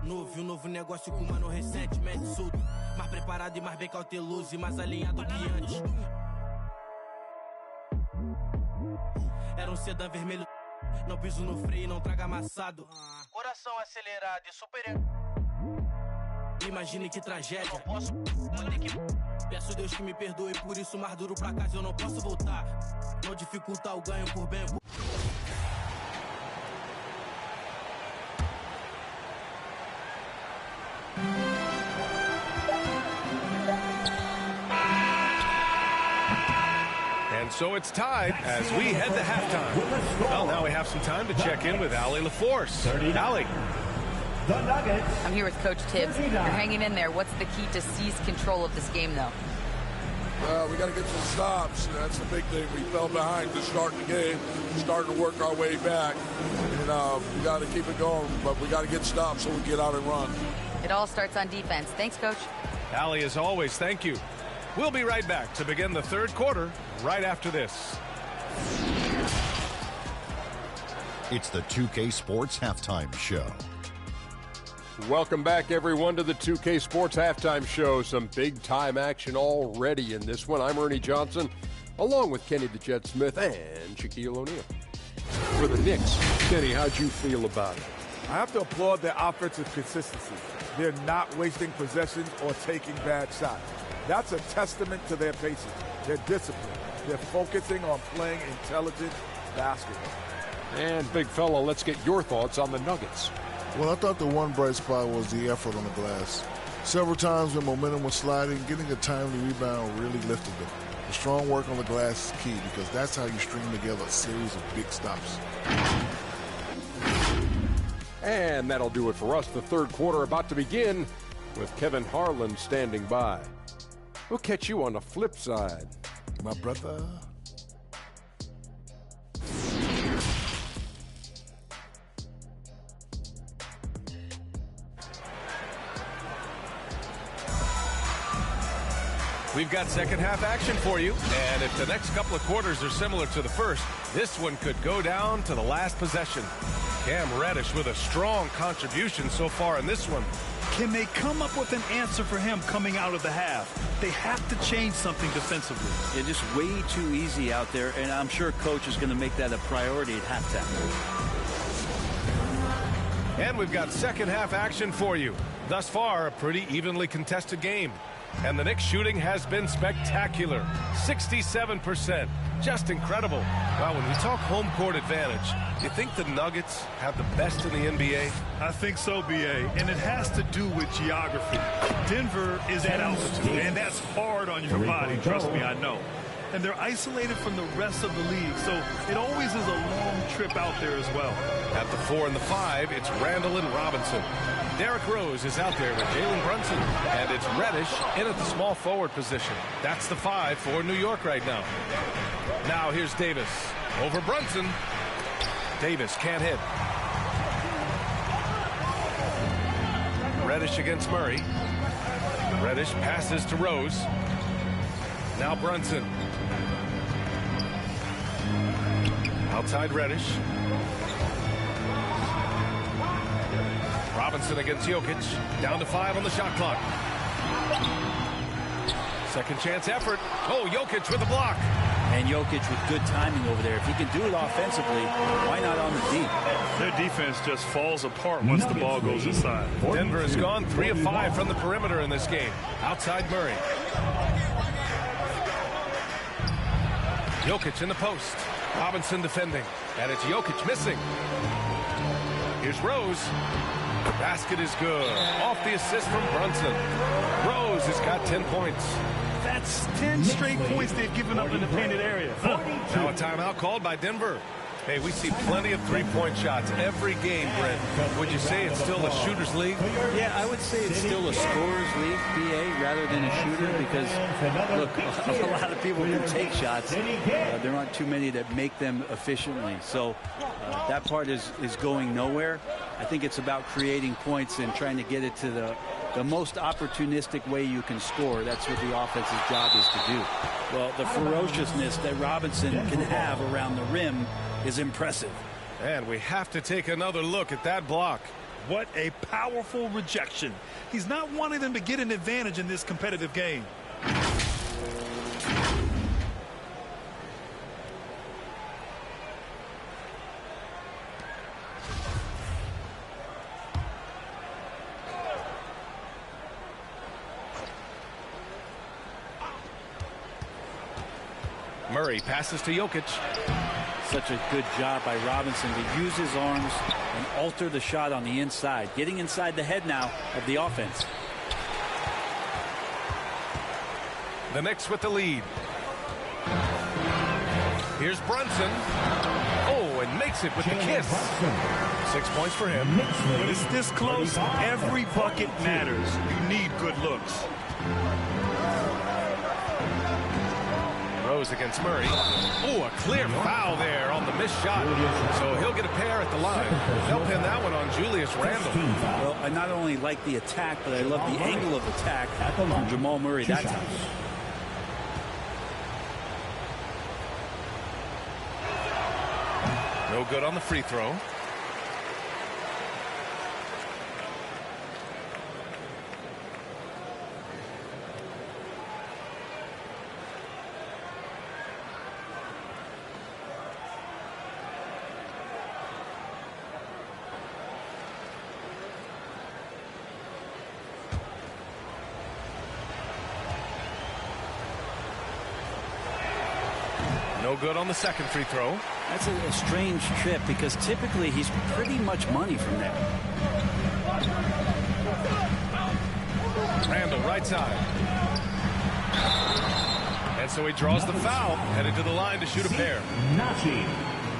Novo novo negócio com mano recentemente surdo. Mais preparado e mais bem cauteloso e mais alinhado que antes. Era sedã vermelho, não piso no freio, não traga amassado. Coração acelerado e super. Imagine que tragédia. Não posso, vou ter que. Peço Deus que me perdoe, por isso mais duro pra casa eu não posso voltar. Não dificultar o ganho por bem. And so it's tied as we head to halftime. Well, now we have some time to check in with Allie LaForce. Allie. I'm here with Coach Tibbs. You're hanging in there. What's the key to seize control of this game, though? Well, we got to get some stops. That's the big thing. We fell behind to start the game, starting to work our way back. And we got to keep it going, but we got to get stops so we get out and run. It all starts on defense. Thanks, Coach. Allie, as always, thank you. We'll be right back to begin the third quarter right after this. It's the 2K Sports Halftime Show. Welcome back, everyone, to the 2K Sports Halftime Show. Some big-time action already in this one. I'm Ernie Johnson, along with Kenny the Jet Smith and Shaquille O'Neal. For the Knicks, Kenny, how'd you feel about it? I have to applaud their offensive consistency. They're not wasting possessions or taking bad shots. That's a testament to their patience, their discipline. They're focusing on playing intelligent basketball. And, big fella, let's get your thoughts on the Nuggets. Well, I thought the one bright spot was the effort on the glass. Several times when momentum was sliding, getting a timely rebound really lifted them. The strong work on the glass is key because that's how you string together a series of big stops. And that'll do it for us. The third quarter about to begin with Kevin Harlan standing by. We'll catch you on the flip side. My brother. We've got second half action for you, and if the next couple of quarters are similar to the first, this one could go down to the last possession. Cam Reddish with a strong contribution so far in this one. Can they come up with an answer for him coming out of the half? They have to change something defensively. It's just way too easy out there, and I'm sure Coach is going to make that a priority at halftime. And we've got second half action for you. Thus far, a pretty evenly contested game. And the Knicks shooting has been spectacular. 67%. Just incredible. Wow, when we talk home court advantage, do you think the Nuggets have the best in the NBA? I think so, B.A., and it has to do with geography. Denver is at altitude, and that's hard on your body, trust me, I know. And they're isolated from the rest of the league, so it always is a long trip out there as well. At the 4 and the 5, it's Randall and Robinson. Derrick Rose is out there with Jalen Brunson, and it's Reddish in at the small forward position. That's the 5 for New York right now. Now here's Davis over Brunson. Davis can't hit. Reddish against Murray. Reddish passes to Rose. Now Brunson. Outside Reddish. Robinson against Jokic. Down to 5 on the shot clock. Second chance effort. Oh, Jokic with a block. And Jokic with good timing over there. If he can do it offensively, why not on the deep? Their defense just falls apart once the ball goes inside. Denver has gone 3 of 5 from the perimeter in this game. Outside Murray. Jokic in the post. Robinson defending. And it's Jokic missing. Here's Rose. The basket is good. Off the assist from Brunson. Rose has got 10 points. That's 10 straight points they've given up in the painted area. Now a timeout called by Denver. Hey, we see plenty of three-point shots every game, Brent. Would you say it's still a shooter's league? Yeah, I would say it's still a scorer's league, BA, rather than a shooter, because, look, a lot of people can take shots. There aren't too many that make them efficiently. So that part is going nowhere. I think it's about creating points and trying to get it to the most opportunistic way you can score. That's what the offense's job is to do. Well, the ferociousness that Robinson can have around the rim is impressive. And we have to take another look at that block. What a powerful rejection. He's not wanting them to get an advantage in this competitive game. Murray passes to Jokic. Such a good job by Robinson to use his arms and alter the shot on the inside, getting inside the head now of the offense. The Knicks with the lead. Here's Brunson. Oh, and makes it with the kiss. 6 points for him. When it's this close, every bucket matters. You need good looks. Rose against Murray. Oh, a clear foul there on the missed shot. So he'll get a pair at the line. They'll pin that one on Julius Randle. Well, I not only like the attack, but I love the angle of attack from Jamal Murray that time. No good on the free throw. No good on the second free throw. That's a strange trip because typically he's pretty much money from there. Randle right side. And so he draws the foul, headed to the line to shoot a pair.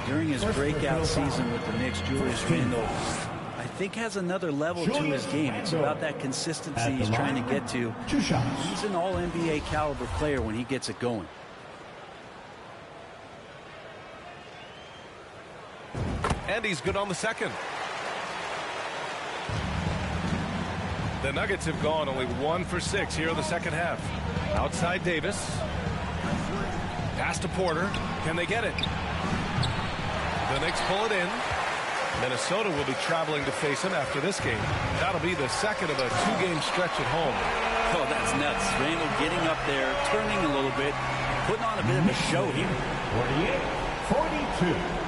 During his breakout season with the Knicks, Julius Randle, I think, has another level to his game. It's about that consistency he's trying to get to. He's an all-NBA caliber player when he gets it going. And he's good on the second. The Nuggets have gone only 1 for 6 here in the second half. Outside Davis. Pass to Porter. Can they get it? The Knicks pull it in. Minnesota will be traveling to face him after this game. That'll be the second of a 2-game stretch at home. Oh, that's nuts. Randle getting up there, turning a little bit, putting on a bit of a show here. 48-42.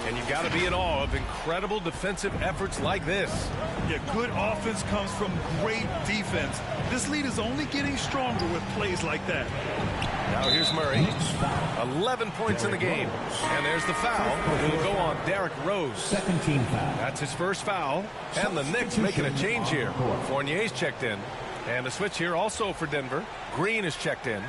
And you've got to be in awe of incredible defensive efforts like this. Yeah, good offense comes from great defense. This lead is only getting stronger with plays like that. Now here's Murray. 11 points in the game. And there's the foul. It'll go on Derrick Rose. Second team foul. That's his first foul. And the Knicks making a change here. Fournier's checked in. And a switch here also for Denver. Green is checked in.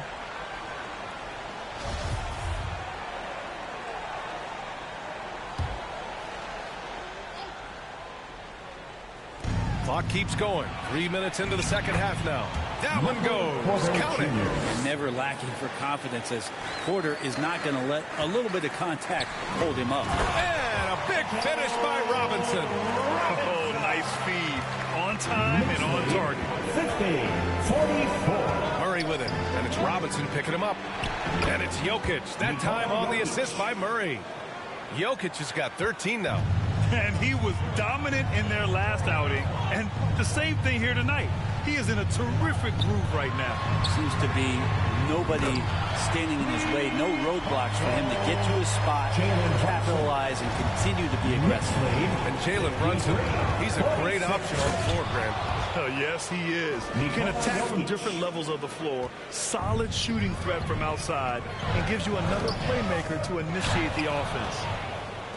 Clock keeps going. 3 minutes into the second half now. That one goes. Count it. And never lacking for confidence as Porter is not going to let a little bit of contact hold him up. And a big finish by Robinson. Oh, nice feed. On time and on target. 50-44. Murray with it. And it's Robinson picking him up. And it's Jokic. That time on the assist by Murray. Jokic has got 13 now. And he was dominant in their last outing. And the same thing here tonight. He is in a terrific groove right now. Seems to be nobody standing in his way, no roadblocks for him to get to his spot, capitalize, and continue to be aggressive. And Jalen Brunson, he's a great option on the floor, Grant. Yes, he is. He can attack from different levels of the floor. Solid shooting threat from outside. And gives you another playmaker to initiate the offense.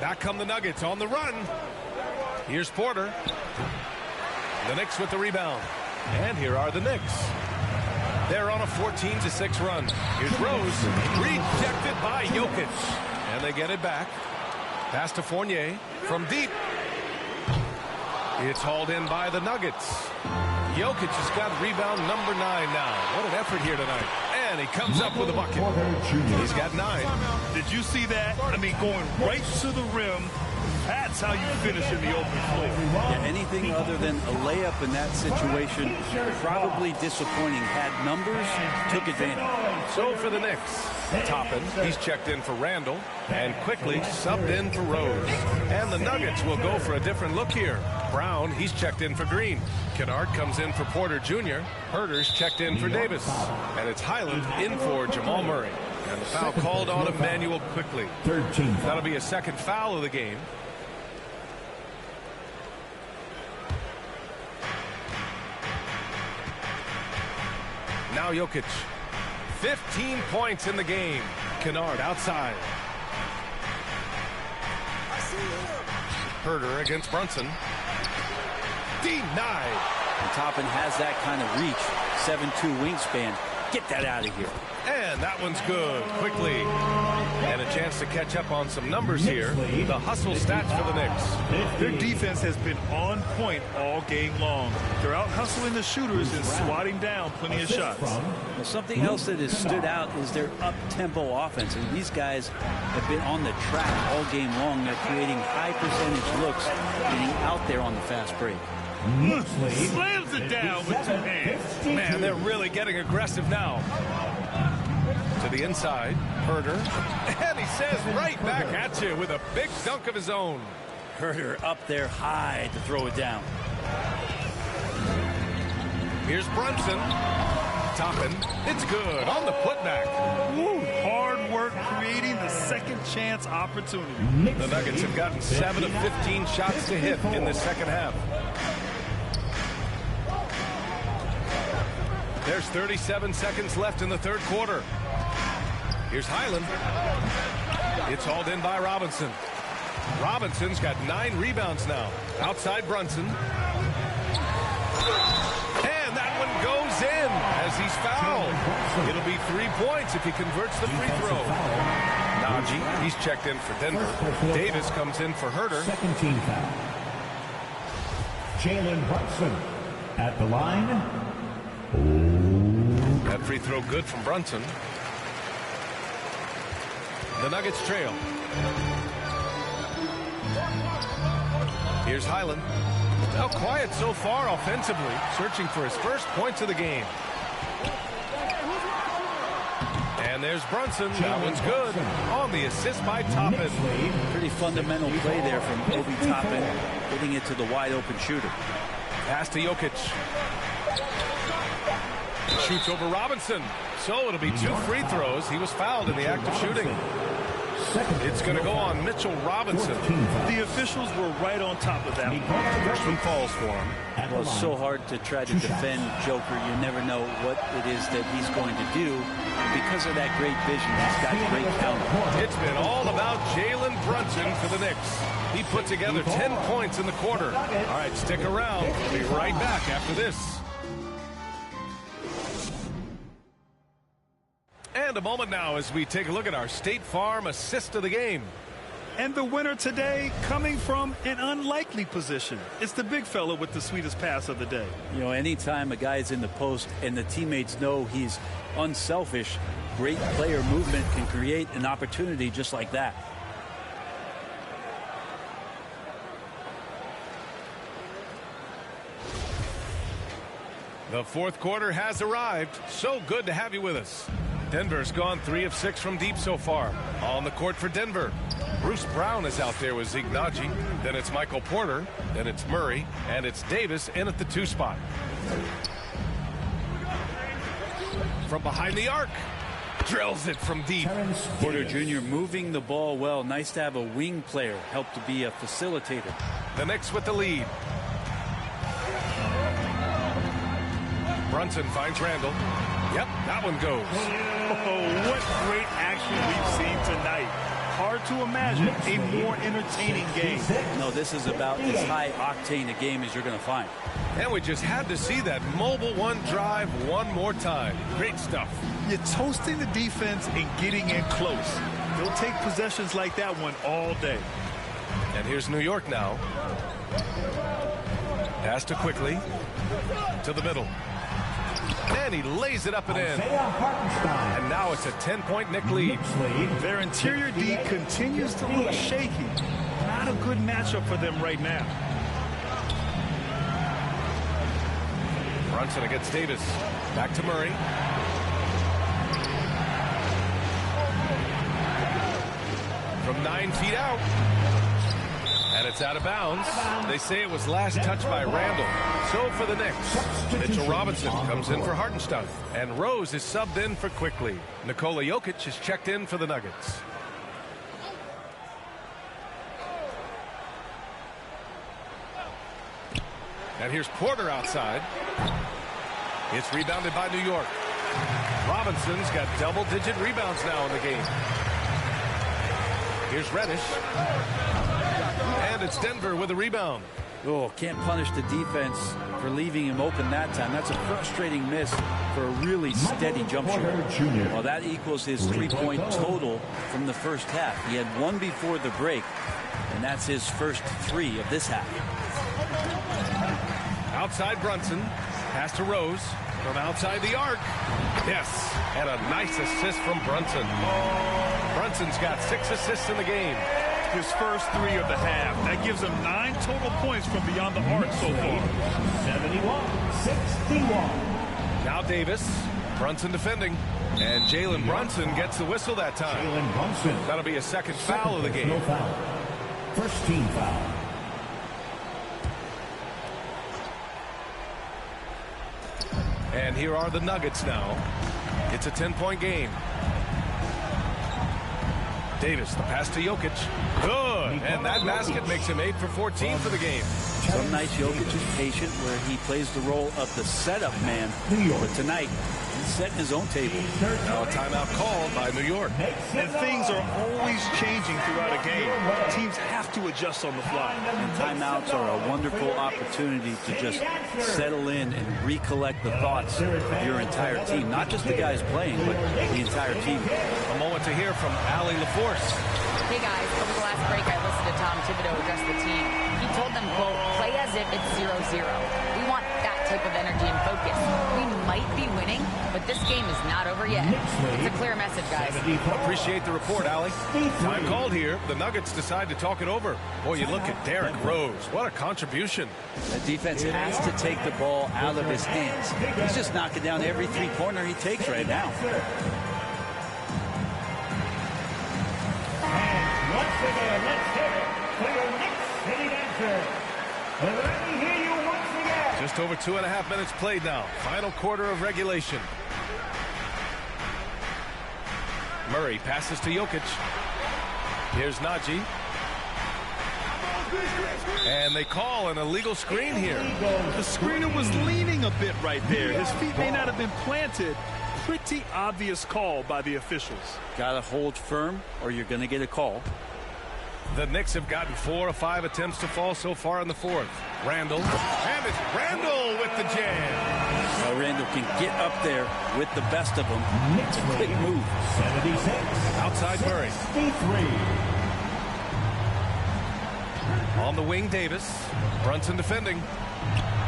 Back come the Nuggets on the run. Here's Porter. The Knicks with the rebound. And here are the Knicks. They're on a 14-6 run. Here's Rose. Rejected by Jokic. And they get it back. Pass to Fournier from deep. It's hauled in by the Nuggets. Jokic has got rebound number 9 now. What an effort here tonight. And he comes up with a bucket. He's got 9. Did you see that? I mean, going right to the rim, That's how you finish in the open floor. Yeah, anything other than a layup in that situation, probably disappointing. Had numbers, took advantage. So for the Knicks, Toppin, he's checked in for Randall, and quickly subbed in for Rose. And the Nuggets will go for a different look here. Brown, he's checked in for Green. Kennard comes in for Porter Jr. Herter's checked in for Davis. And it's Highland in for Jamal Murray. And the foul called on Emmanuel quickly. That'll be a second foul of the game. Now Jokic. 15 points in the game. Kennard outside. Herter against Brunson. Denied. And Toppin has that kind of reach. 7'2" wingspan. Get that out of here. And that one's good. Quickly. And a chance to catch up on some numbers here. The hustle stats for the Knicks. Their defense has been on point all game long. They're out hustling the shooters and swatting down plenty of shots. Well, something else that has stood out is their up-tempo offense. And these guys have been on the track all game long. They're creating high percentage looks, getting out there on the fast break. Slams it down with 2 hands. Man, they're really getting aggressive now. To the inside, Herter. And he says right back at you with a big dunk of his own. Herter up there high to throw it down. Here's Brunson. Toppin. It's good on the putback. Woo, hard work creating the second chance opportunity. The Nuggets have gotten 7 of 15 shots to hit in the second half. There's 37 seconds left in the third quarter. Here's Highland. It's hauled in by Robinson. Robinson's got 9 rebounds now. Outside Brunson. And that one goes in as he's fouled. It'll be 3 points if he converts the free throw. Najee, he's checked in for Denver. Davis comes in for Herter. Second team foul. Jalen Brunson at the line. That free throw good from Brunson. The Nuggets trail. Here's Highland. Now quiet so far offensively, searching for his first points of the game. And there's Brunson. That one's good. On the assist by Toppin. Pretty fundamental play there from Obi Toppin, getting it to the wide open shooter. Pass to Jokic. Shoots over Robinson. So it'll be 2 free throws. He was fouled in the act of shooting. It's going to go on Mitchell Robinson. The officials were right on top of that. First one falls for him. Well, it's so hard to try to defend Joker. You never know what it is that he's going to do. Because of that great vision, he's got great counter. It's been all about Jalen Brunson for the Knicks. He put together 10 points in the quarter. All right, stick around. We'll be right back after this. And a moment now as we take a look at our State Farm assist of the game. And the winner today coming from an unlikely position. It's the big fella with the sweetest pass of the day. You know, anytime a guy's in the post and the teammates know he's unselfish, great player movement can create an opportunity just like that. The fourth quarter has arrived. So good to have you with us. Denver's gone 3 of 6 from deep so far. On the court for Denver, Bruce Brown is out there with Zeke Naji. Then it's Michael Porter. Then it's Murray. And it's Davis in at the 2 spot. From behind the arc. Drills it from deep. Porter Jr. moving the ball well. Nice to have a wing player help to be a facilitator. The Knicks with the lead. Brunson finds Randall. Yep, that one goes. Oh, what great action we've seen tonight. Hard to imagine a more entertaining game. No, this is about as high octane a game as you're going to find. And we just had to see that mobile one drive one more time. Great stuff. You're toasting the defense and getting in close. They'll take possessions like that one all day. And here's New York now. Pass to quickly. To the middle. And he lays it up and in. And now it's a 10-point Knick lead. Their interior D continues to look shaky. not a good matchup for them right now. Brunson against Davis. Back to Murray. From 9 feet out. And it's out of bounds. They say it was last touched by Randall. So for the Knicks, Mitchell Robinson comes in for Hartenstein. And Rose is subbed in for Quickly. Nikola Jokic is checked in for the Nuggets. And here's Porter outside. It's rebounded by New York. Robinson's got double-digit rebounds now in the game. Here's Reddish. And it's Denver with a rebound. Oh, can't punish the defense for leaving him open that time. That's a frustrating miss for a really steady jump shot. Well, that equals his three-point total from the first half. He had one before the break, and that's his first three of this half. Outside Brunson. Pass to Rose. From outside the arc. Yes. And a nice assist from Brunson. Brunson's got 6 assists in the game. His first three of the half. That gives him 9 total points from beyond the arc so far. 71-61. Now Davis. Brunson defending. And Jalen Brunson gets the whistle that time. That'll be a second foul of the game. First team foul. And here are the Nuggets now. It's a 10-point game. Davis, the pass to Jokic. Good. And that basket makes him 8 for 14 for the game. Some nights Jokic is patient where he plays the role of the setup man. But tonight, he's setting his own table. Now a timeout called by New York. And things are always changing throughout a game. Teams have to adjust on the fly. And timeouts are a wonderful opportunity to just settle in and recollect the thoughts of your entire team. Not just the guys playing, but the entire team. A moment to hear from Allie LaForce. Hey guys, over the last break I listened to Tom Thibodeau address the team. He told them, quote, play as if it's 0-0. We want that type of energy and focus. We might be winning, but this game is not over yet. It's a clear message, guys. Appreciate the report, Allie. Time called here. The Nuggets decide to talk it over. Boy, you look at Derrick Rose. What a contribution. The defense has to take the ball out of his hands. He's just knocking down every three-pointer he takes right now. Once again, let's hear it for your Knicks City Dancer. Let me hear you once again. Just over 2.5 minutes played now. Final quarter of regulation. Murray passes to Jokic. Here's Najee. And they call an illegal screen here. The screener was leaning a bit right there. His feet may not have been planted. Pretty obvious call by the officials. Got to hold firm or you're going to get a call. The Knicks have gotten 4 of 5 attempts to fall so far in the fourth. Randall. And it's Randall with the jam. Well, Randall can get up there with the best of them. It's a quick move. 76. Outside Murray. 63. On the wing, Davis. Brunson defending.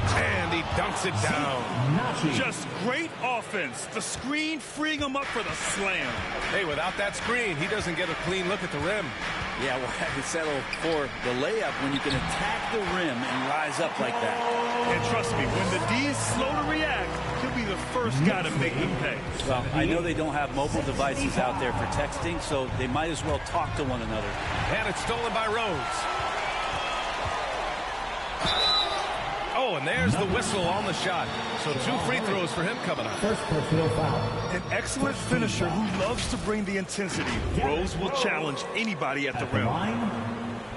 And he dunks it down. Just great offense. The screen freeing him up for the slam. Hey, without that screen, he doesn't get a clean look at the rim. Yeah, we'll have to settle for the layup when you can attack the rim and rise up like that. And trust me, when the D is slow to react, he'll be the first guy to make them pay. Well, I know they don't have mobile devices out there for texting, so they might as well talk to one another. And it's stolen by Rose. Oh, and there's the whistle on the shot. So 2 free throws for him coming up. First personal foul. An excellent finisher who loves to bring the intensity. Rose will challenge anybody at the rim. Line,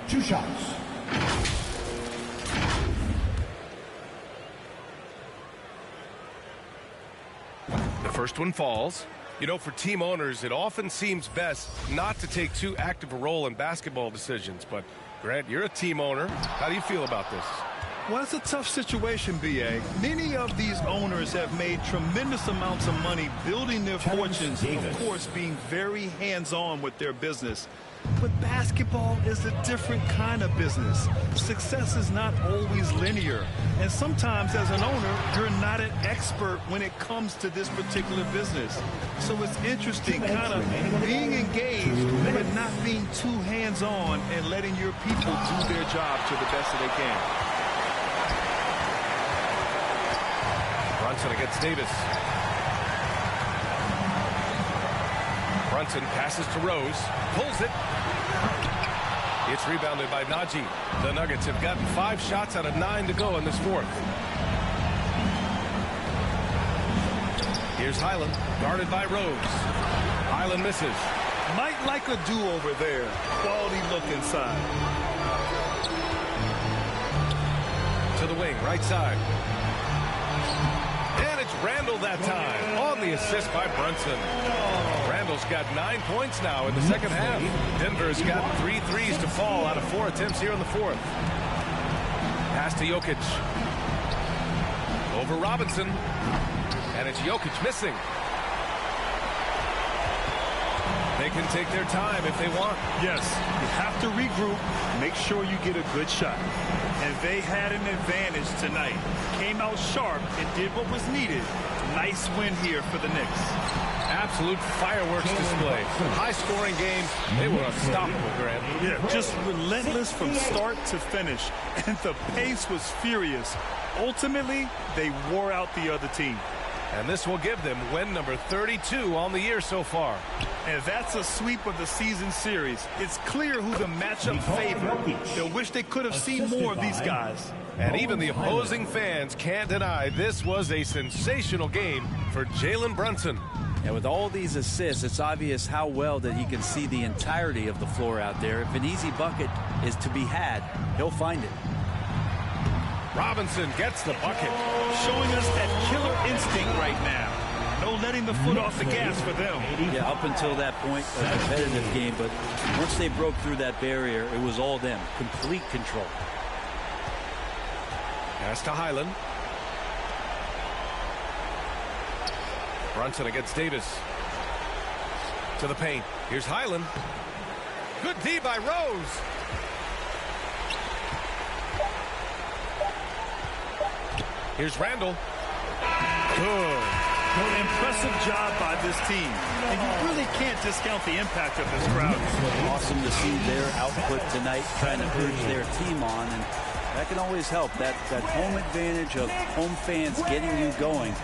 2 shots. The first one falls. You know, for team owners, it often seems best not to take too active a role in basketball decisions. But, Grant, you're a team owner. How do you feel about this? Well, it's a tough situation, B.A. Many of these owners have made tremendous amounts of money building their fortunes, of course, being very hands-on with their business. But basketball is a different kind of business. Success is not always linear. And sometimes as an owner, you're not an expert when it comes to this particular business. So it's interesting kind of being engaged but not being too hands-on and letting your people do their job to the best that they can. Brunson against Davis. Brunson passes to Rose, pulls it. It's rebounded by Najee. The Nuggets have gotten 5 shots out of 9 to go in this fourth. Here's Highland, guarded by Rose. Highland misses. Might like a do-over there. Quality look inside. To the wing, right side. And it's Randall that time on the assist by Brunson. Randall's got 9 points now in the second half. Denver's got 3 threes to fall out of 4 attempts here in the fourth. Pass to Jokic. Over Robinson. And it's Jokic missing. They can take their time if they want. Yes, you have to regroup, make sure you get a good shot. And they had an advantage tonight. Came out sharp and did what was needed. Nice win here for the Knicks. Absolute fireworks display. High-scoring game. They were unstoppable, Grant. Yeah, just relentless from start to finish. And the pace was furious. Ultimately, they wore out the other team. And this will give them win number 32 on the year so far. And that's a sweep of the season series. It's clear who the matchup favored. They'll wish they could have seen more of these guys. And even the opposing fans can't deny this was a sensational game for Jalen Brunson. And with all these assists, it's obvious how well that he can see the entirety of the floor out there. If an easy bucket is to be had, he'll find it. Robinson gets the bucket. Showing us that killer instinct right now. No letting the foot off the gas for them. Yeah, up until that point, a competitive game, but once they broke through that barrier, it was all them. Complete control. Pass to Highland. Brunson against Davis. To the paint. Here's Highland. Good D by Rose. Here's Randall. Good. Impressive job by this team. And you really can't discount the impact of this crowd. Awesome to see their output tonight, trying to urge their team on. And that can always help. That home advantage of home fans getting you going,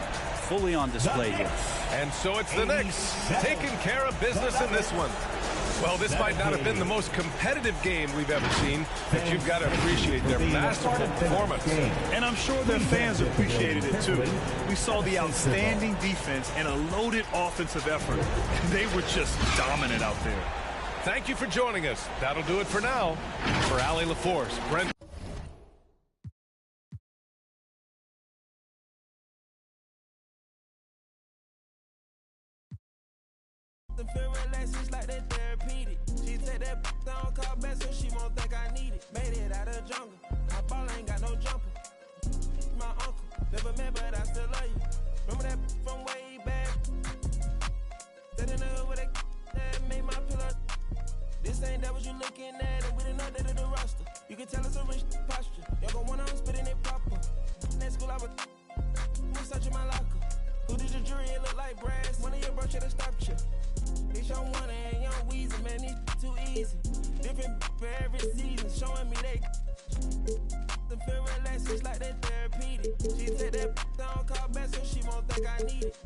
fully on display here. And so it's the Knicks taking care of business in this one. Well, this might not have been the most competitive game we've ever seen, but you've got to appreciate their masterful performance. And I'm sure their fans appreciated it too. We saw the outstanding defense and a loaded offensive effort. They were just dominant out there. Thank you for joining us. That'll do it for now. For Allie LaForce, Brent. The feel relaxes like they therapeutic. She take that down, call back so she won't think I need it. Made it out of jungle. My ball ain't got no jumper. My uncle, never met, but I still love you. Remember that from way back? That in the hood where that made my pillow. This ain't that what you looking at, and we didn't update the roster. You can tell it's a rich posture. Y'all gon' wanna spitting it proper. That school I was searching my locker. Who did your jury? It look like brass. One of your bro should've stopped you. It's your one and young Weezy, man, it's too easy. Different for every season, showing me they the feel relaxed, it's like they therapeutic. She take that down, call back so she won't think I need it.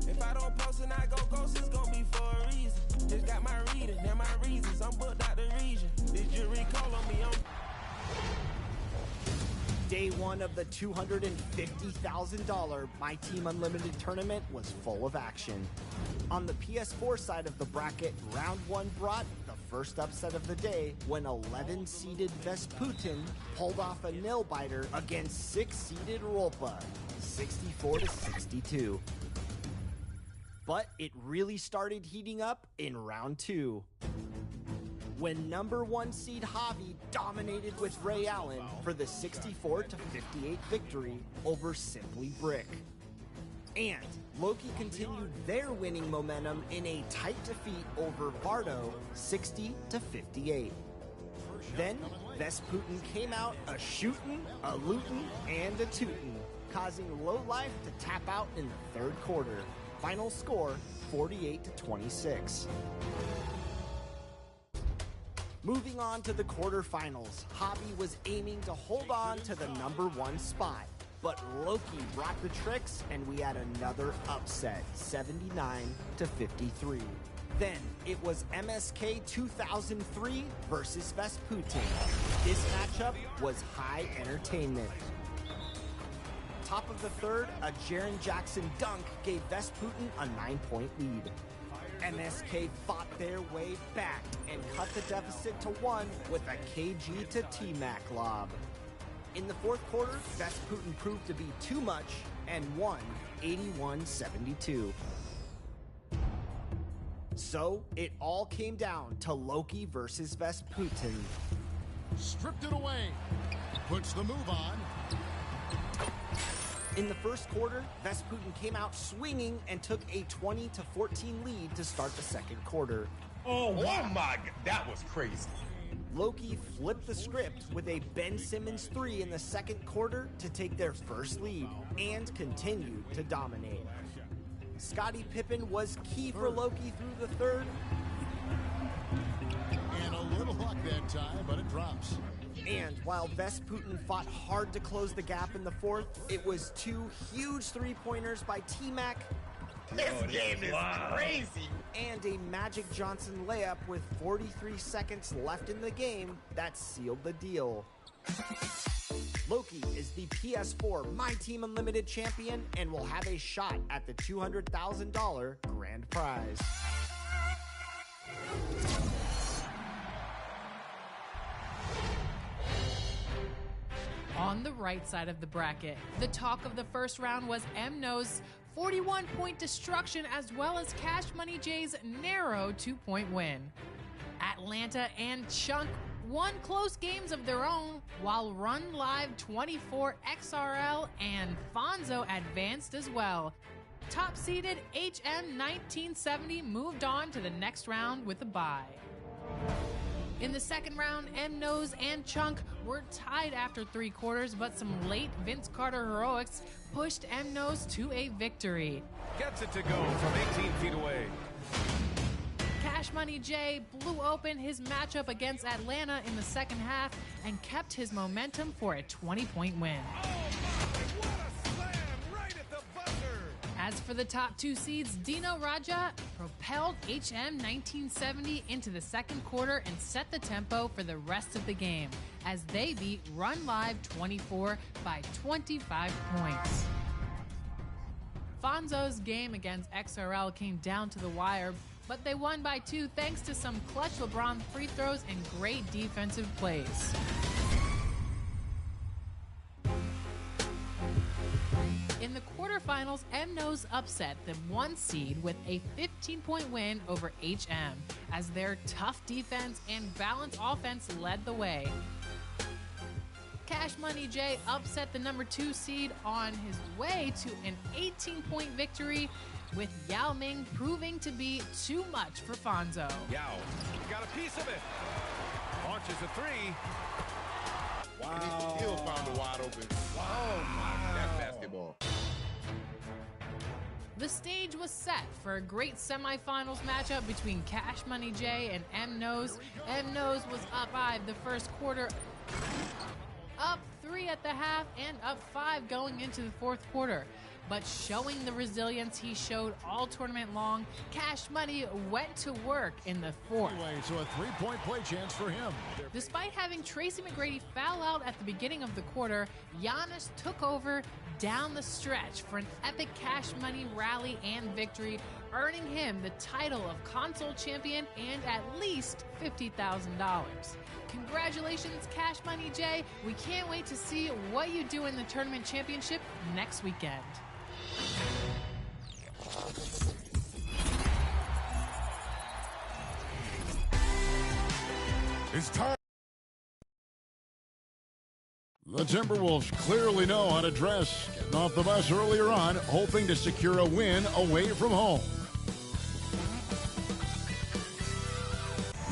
If I don't post and I go ghost, it's gonna be for a reason. Just got my reading and my reasons. I'm booked out the region. This jury call on me, Day one of the $250,000 My Team Unlimited tournament was full of action. On the PS4 side of the bracket, round one brought the first upset of the day when 11-seeded Vesputin pulled off a nail-biter against 6-seeded Rolpa, 64-62. But it really started heating up in round two. when number 1 seed Javi dominated with Ray Allen for the 64-58 victory over Simply Brick. And Loki continued their winning momentum in a tight defeat over Vardo, 60-58. Then, Vesputin came out a-shootin', a-lootin', and a-tootin', causing Low Life to tap out in the third quarter. Final score, 48-26. Moving on to the quarterfinals, Javi was aiming to hold on to the number 1 spot. But Loki brought the tricks, and we had another upset, 79-53. Then it was MSK 2003 versus Vesputin. This matchup was high entertainment. Top of the third, a Jaren Jackson dunk gave Vesputin a 9-point lead. MSK fought their way back and cut the deficit to 1 with a KG to T-Mac lob. In the fourth quarter, Vesputin proved to be too much and won 81-72. So, it all came down to Loki versus Vesputin. Stripped it away. Puts the move on. In the first quarter, Vesputin came out swinging and took a 20-14 lead to start the second quarter. Oh my God, that was crazy. Loki flipped the script with a Ben Simmons 3 in the second quarter to take their first lead and continued to dominate. Scottie Pippen was key for Loki through the third. And a little luck that time, but it drops. And while Vesputin fought hard to close the gap in the fourth, it was 2 huge three-pointers by T-Mac. This game is crazy. And a Magic Johnson layup with 43 seconds left in the game that sealed the deal. Loki is the PS4 My Team Unlimited champion and will have a shot at the $200,000 grand prize. On the right side of the bracket, the talk of the first round was MNO's 41-point destruction as well as Cash Money J's narrow 2-point win. Atlanta and Chunk won close games of their own, while Run Live 24 XRL and Fonzo advanced as well. Top-seeded HM 1970 moved on to the next round with a bye. In the second round, MNO's and Chunk were tied after 3 quarters, but some late Vince Carter heroics pushed MNO's to a victory. Gets it to go from 18 feet away. Cash Money J blew open his matchup against Atlanta in the second half and kept his momentum for a 20-point win. Oh my, what a slam right at the buzzer! As for the top 2 seeds, Dino Raja propelled HM 1970 into the second quarter and set the tempo for the rest of the game as they beat Run Live 24 by 25 points. Fonzo's game against XRL came down to the wire, but they won by 2 thanks to some clutch LeBron free throws and great defensive plays. In the quarterfinals, MNO's upset the 1 seed with a 15-point win over HM as their tough defense and balanced offense led the way. Cash Money J upset the number 2 seed on his way to an 18-point victory, with Yao Ming proving to be too much for Fonzo. Yao got a piece of it. Launches a 3. Wow. And he still found a wide open. Wow. Oh my, that's basketball. The stage was set for a great semifinals matchup between Cash Money J and MNO's. MNO's was up 5 the first quarter, up 3 at the half, and up 5 going into the fourth quarter. But showing the resilience he showed all tournament long, Cash Money went to work in the fourth. Anyway, so a 3-point play chance for him. Despite having Tracy McGrady foul out at the beginning of the quarter, Giannis took over down the stretch for an epic Cash Money rally and victory, earning him the title of console champion and at least $50,000. Congratulations, Cash Money J. We can't wait to see what you do in the tournament championship next weekend. It's time. The Timberwolves clearly know how to dress. Getting off the bus earlier on, hoping to secure a win away from home.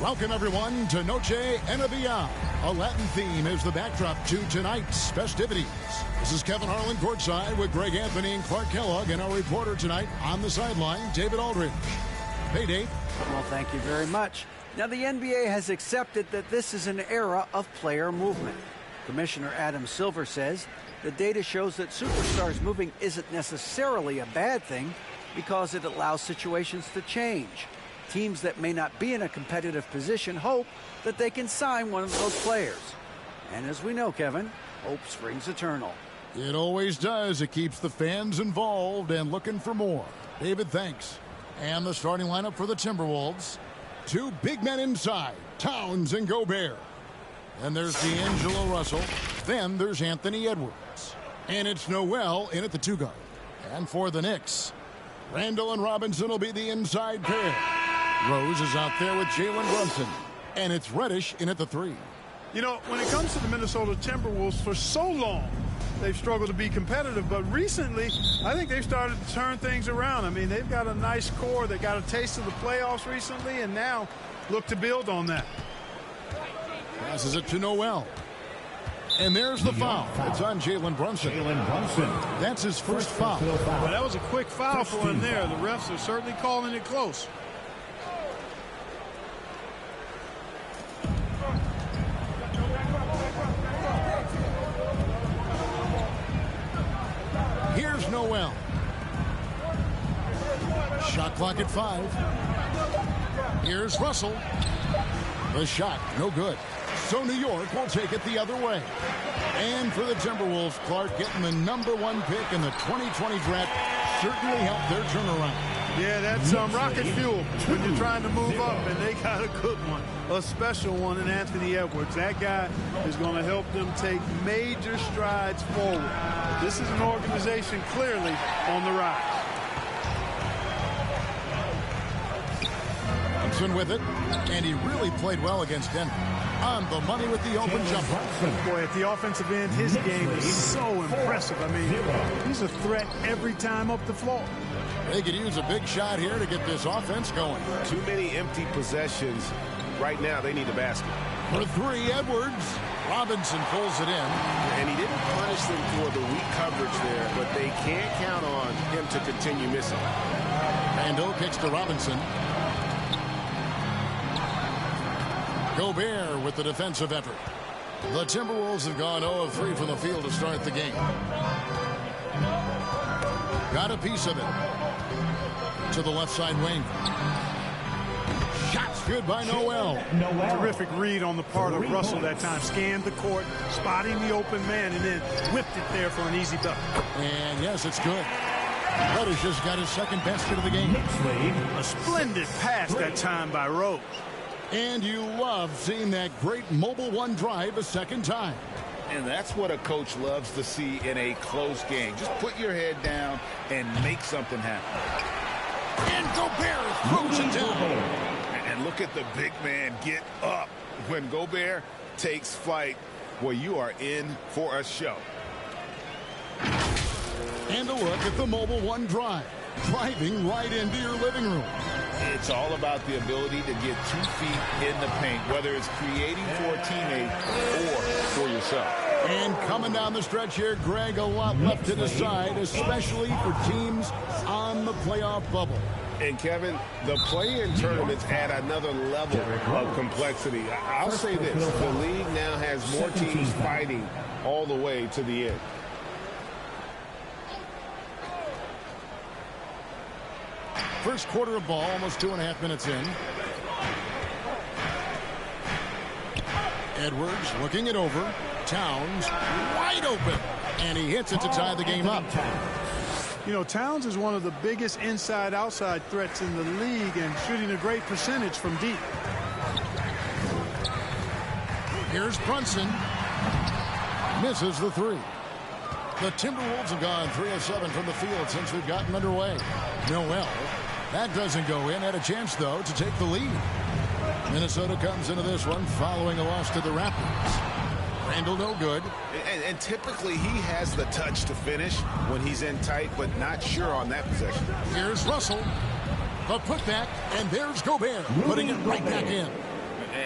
Welcome, everyone, to Noche Enabia. A Latin theme is the backdrop to tonight's festivities. This is Kevin Harlan courtside with Greg Anthony and Clark Kellogg, and our reporter tonight on the sideline, David Aldridge. Hey, Dave. Well, thank you very much. Now, the NBA has accepted that this is an era of player movement. Commissioner Adam Silver says the data shows that superstars moving isn't necessarily a bad thing because it allows situations to change. Teams that may not be in a competitive position hope that they can sign one of those players. And as we know, Kevin, hope springs eternal. It always does. It keeps the fans involved and looking for more. David, thanks. And the starting lineup for the Timberwolves. Two big men inside, Towns and Gobert. Then there's D'Angelo Russell. Then there's Anthony Edwards. And it's Noel in at the 2 guard. And for the Knicks, Randall and Robinson will be the inside pair. Rose is out there with Jalen Brunson. And it's Reddish in at the 3. You know, when it comes to the Minnesota Timberwolves, for so long, they've struggled to be competitive. But recently, I think they've started to turn things around. I mean, they've got a nice core. They got a taste of the playoffs recently, and now look to build on that. Passes it to Noel. And there's the foul. It's on Jalen Brunson. That's his first foul. Well, that was a quick foul for him there. The refs are certainly calling it close. Here's Noel. Shot clock at 5. Here's Russell. The shot, no good. So New York will take it the other way. And for the Timberwolves, Clark getting the #1 pick in the 2020 draft certainly helped their turnaround. Yeah, that's rocket fuel when you're trying to move up, and they got a good one, a special one in Anthony Edwards. That guy is going to help them take major strides forward. This is an organization clearly on the rise. With it, and he really played well against Denver. On the money with the open jumper. Boy, at the offensive end, his game is so impressive. I mean, he's a threat every time up the floor. They could use a big shot here to get this offense going. Too many empty possessions. Right now, they need a basket. For 3, Edwards. Robinson pulls it in. And he didn't punish them for the weak coverage there, but they can't count on him to continue missing. Randall kicks to Robinson. Gobert with the defensive effort. The Timberwolves have gone 0 of 3 from the field to start the game. Got a piece of it. To the left side wing. Shots good by Noel. Terrific read on the part of Russell that time. Scanned the court, spotting the open man, and then whipped it there for an easy duck. And yes, it's good. Reddish just got his second basket of the game. A splendid pass that time by Rose. And you love seeing that great mobile one drive a second time. And that's what a coach loves to see in a close game. Just put your head down and make something happen. And Gobert throws it down. And look at the big man get up. When Gobert takes flight, well, you are in for a show. And a look at the mobile one drive. Driving right into your living room. It's all about the ability to get 2 feet in the paint, whether it's creating for a teammate or for yourself. And coming down the stretch here, Greg, a lot left to decide, especially for teams on the playoff bubble. And, Kevin, the play-in tournaments add another level of complexity. I'll say this. The league now has more teams fighting all the way to the end. First quarter of ball, almost 2.5 minutes in. Edwards looking it over. Towns wide open. And he hits it to tie the game up. You know, Towns is one of the biggest inside-outside threats in the league and shooting a great percentage from deep. Here's Brunson. Misses the 3. The Timberwolves have gone 3 of 7 from the field since they've gotten underway. Noel. That doesn't go in. Had a chance, though, to take the lead. Minnesota comes into this one following a loss to the Raptors. Randall no good. And typically he has the touch to finish when he's in tight, but not sure on that possession. Here's Russell. The putback, and there's Gobert, putting it right back in.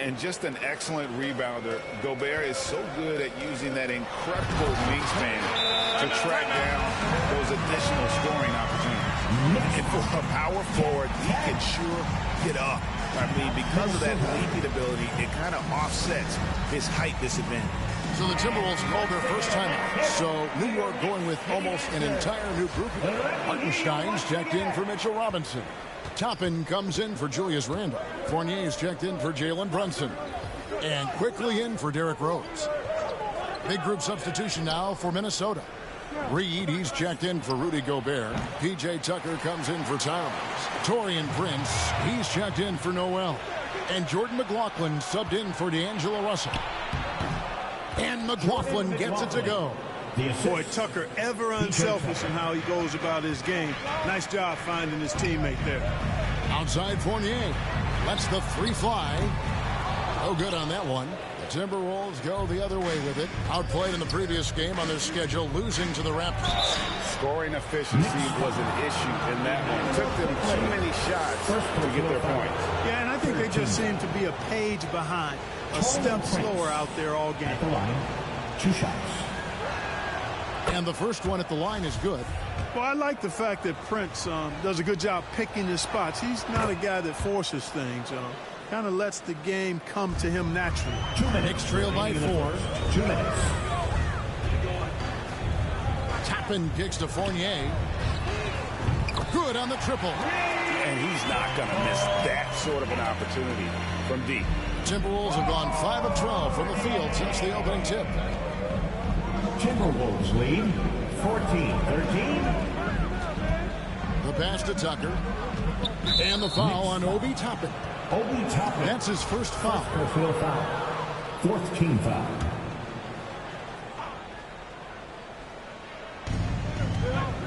And just an excellent rebounder. Gobert is so good at using that incredible wingspan to track down those additional scoring opportunities. And for a power forward, he can sure get up. I mean, because of that leaping ability, it kind of offsets his height disadvantage. So the Timberwolves called their first timeout. So New York going with almost an entire new group. Hartenstein's checked in for Mitchell Robinson. Toppin comes in for Julius Randle. Fournier's checked in for Jalen Brunson. And quickly in for Derrick Rose. Big group substitution now for Minnesota. Reed, he's checked in for Rudy Gobert. P.J. Tucker comes in for Towns. Taurean Prince, he's checked in for Noel. And Jordan McLaughlin subbed in for D'Angelo Russell. And McLaughlin gets it to go. Boy, Tucker ever unselfish in how he goes about his game. Nice job finding his teammate there. Outside Fournier. Lets the three fly. No good on that one. The Timberwolves go the other way with it. Outplayed in the previous game on their schedule, losing to the Raptors. Scoring efficiency was an issue in that one. It took them too many shots to get their points. Yeah, and I think they just seem to be a page behind, a step slower out there all game. At the line, 2 shots. And the first one at the line is good. Well, I like the fact that Prince does a good job picking his spots. He's not a guy that forces things. Kind of lets the game come to him naturally. 2 minutes. Knicks trail by 4. 2 minutes. Toppin kicks to Fournier. Good on the triple. And he's not going to miss that sort of an opportunity from deep. Timberwolves have gone 5 of 12 from the field since the opening tip. Timberwolves lead 14-13. The pass to Tucker. And the foul on Obi Toppin. Obi Toppin. That's his first foul. Personal foul. 4th team foul.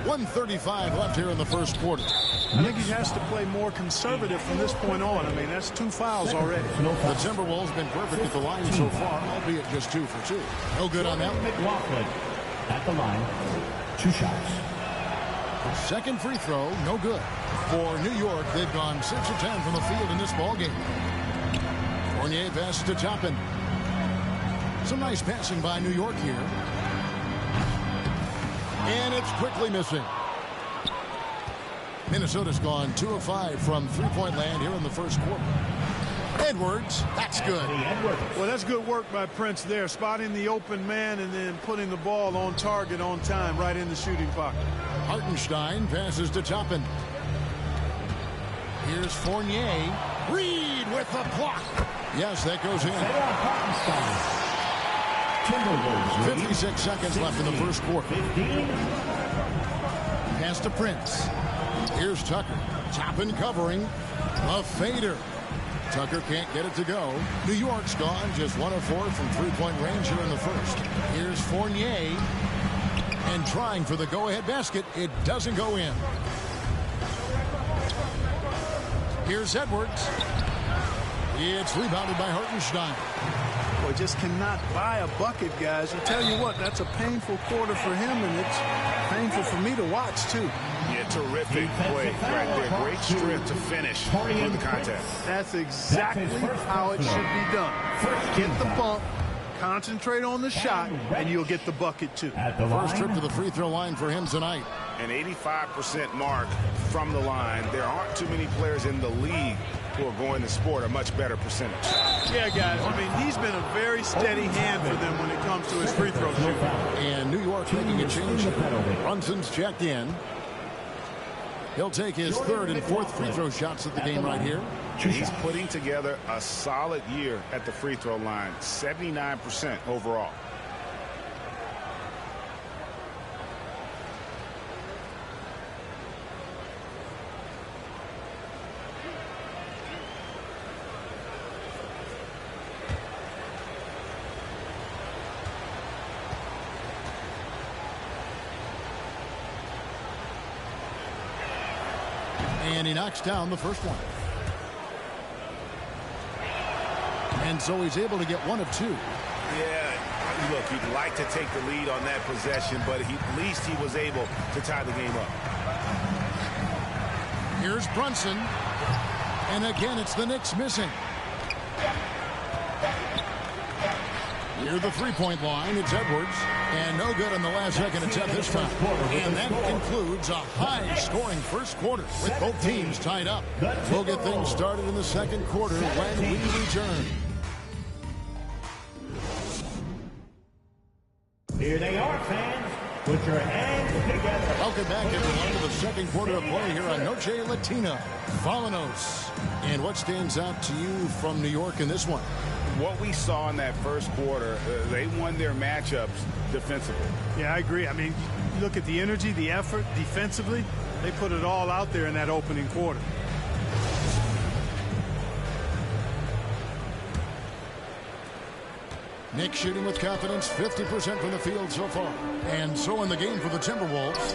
.135 left here in the first quarter. I think he has to play more conservative from this point on. I mean, that's 2 fouls already. The Timberwolves been perfect at the line so far, albeit just 2 for 2. No good on that one. McLaughlin at the line, 2 shots. Second free throw, no good. For New York, they've gone 6 of 10 from the field in this ballgame. Fournier passes to Toppin. Some nice passing by New York here. And it's quickly missing. Minnesota's gone 2 of 5 from three-point land here in the first quarter. Edwards, that's good. Well, that's good work by Prince there, spotting the open man and then putting the ball on target on time right in the shooting pocket. Hartenstein passes to Toppin. Here's Fournier. Reed with the block. Yes, that goes in. 56 seconds left in the first quarter. Pass to Prince. Here's Tucker. Toppin covering. A fader. Tucker can't get it to go. New York's gone just 1 of 4 from three-point range here in the first. Here's Fournier. And trying for the go-ahead basket. It doesn't go in. Here's Edwards. It's rebounded by Hartenstein. Boy, just cannot buy a bucket, guys. I tell you what, that's a painful quarter for him, and it's painful for me to watch, too. Yeah, terrific play right there. Great strength to finish through the contest. That's exactly how it should be done. Get the bump, concentrate on the shot, and you'll get the bucket, too. First trip to the free throw line for him tonight. An 85% mark from the line. There aren't too many players in the league who are going to sport a much better percentage. Yeah, guys, I mean, he's been a very steady hand for them when it comes to his free throw shooting. And New York making a change. Brunson's checked in. He'll take his 3rd and 4th free throw shots at the game right here. He's putting together a solid year at the free throw line, 79% overall. And he knocks down the first one. And so he's able to get one of two. Yeah, look, you'd like to take the lead on that possession, but at least he was able to tie the game up. Here's Brunson. And again, it's the Knicks missing. Near the three-point line, it's Edwards. And no good on the last second attempt this time. And that concludes a high-scoring first quarter with both teams tied up. We'll get things started in the second quarter when we return. Here they are, fans. Put your hands together. Welcome back, everyone, to the second quarter of play here on Noche Latina. Vamonos. And what stands out to you from New York in this one? What we saw in that first quarter, they won their matchups defensively. Yeah, I agree. I mean, you look at the energy, the effort defensively, they put it all out there in that opening quarter. Nick shooting with confidence, 50% from the field so far. And so in the game for the Timberwolves,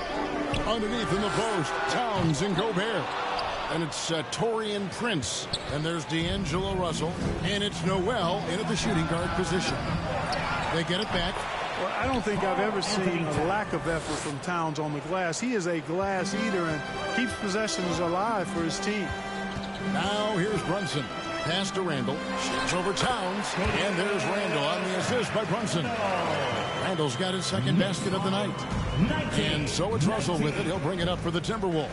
underneath in the post, Towns and Gobert. And it's Taurean Prince. And there's D'Angelo Russell. And it's Noel in at the shooting guard position. They get it back. Well, I don't think I've ever seen a lack of effort from Towns on the glass. He is a glass eater and keeps possessions alive for his team. Now here's Brunson. Pass to Randall. Shoots over Towns. And there's Randall on the assist by Brunson. Randall's got his second basket of the night. And so it's Russell with it. He'll bring it up for the Timberwolves.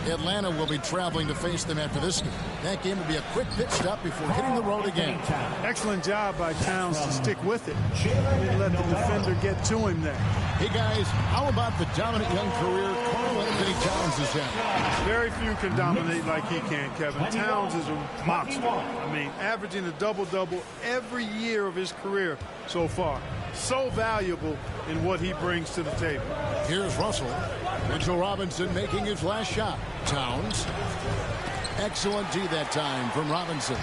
Atlanta will be traveling to face them after this game. That game will be a quick pit stop before hitting the road again. Excellent job by Towns to stick with it. Didn't let the defender get to him there. Hey, guys, how about the dominant young career Karl Anthony Towns has had? Very few can dominate like he can, Kevin. Towns is a monster. I mean, averaging a double-double every year of his career so far. So valuable in what he brings to the table. Here's Russell. Mitchell Robinson making his last shot. Towns. Excellent D that time from Robinson.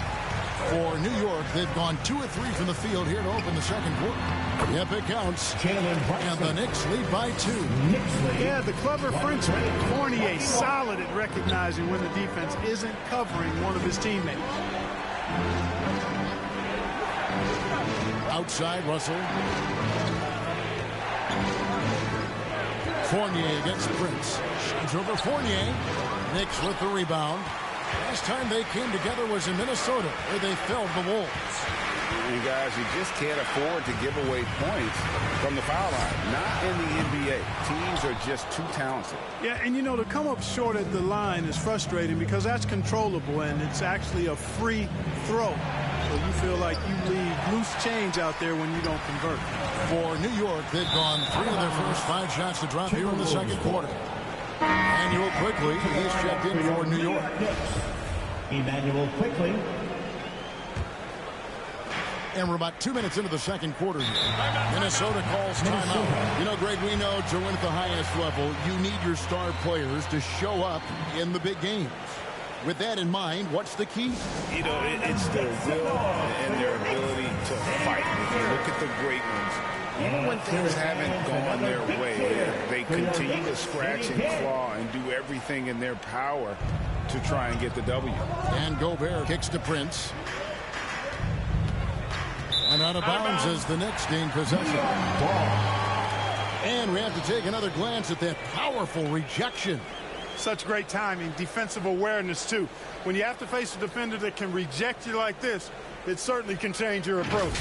For New York, they've gone 2 of 3 from the field here to open the second quarter. Yep, it counts. And the Knicks lead by 2. Yeah, the clever Frenchman, Fournier, solid at recognizing when the defense isn't covering one of his teammates. Outside, Russell. Fournier against Prince. Shoots over Fournier. Knicks with the rebound. Last time they came together was in Minnesota, where they felled the Wolves. And guys, you just can't afford to give away points from the foul line. Not in the NBA. Teams are just too talented. Yeah, and you know, to come up short at the line is frustrating because that's controllable and it's actually a free throw. So you feel like you leave loose change out there when you don't convert. For New York, they've gone 3 of their first 5 shots to drop here in the second quarter. Emmanuel Quickly, he's checked in for New York. Emmanuel Quickly. And we're about 2 minutes into the second quarter here. Minnesota calls timeout. You know, Greg, we know to win at the highest level, you need your star players to show up in the big games. With that in mind, what's the key? You know, it's their will and their ability to fight. If you look at the great ones, even when things haven't gone their way, they continue to scratch and claw and do everything in their power to try and get the W. And Gobert kicks to Prince. And out of bounds as the Knicks gain possession. And we have to take another glance at that powerful rejection. Such great timing, defensive awareness, too. When you have to face a defender that can reject you like this, it certainly can change your approach.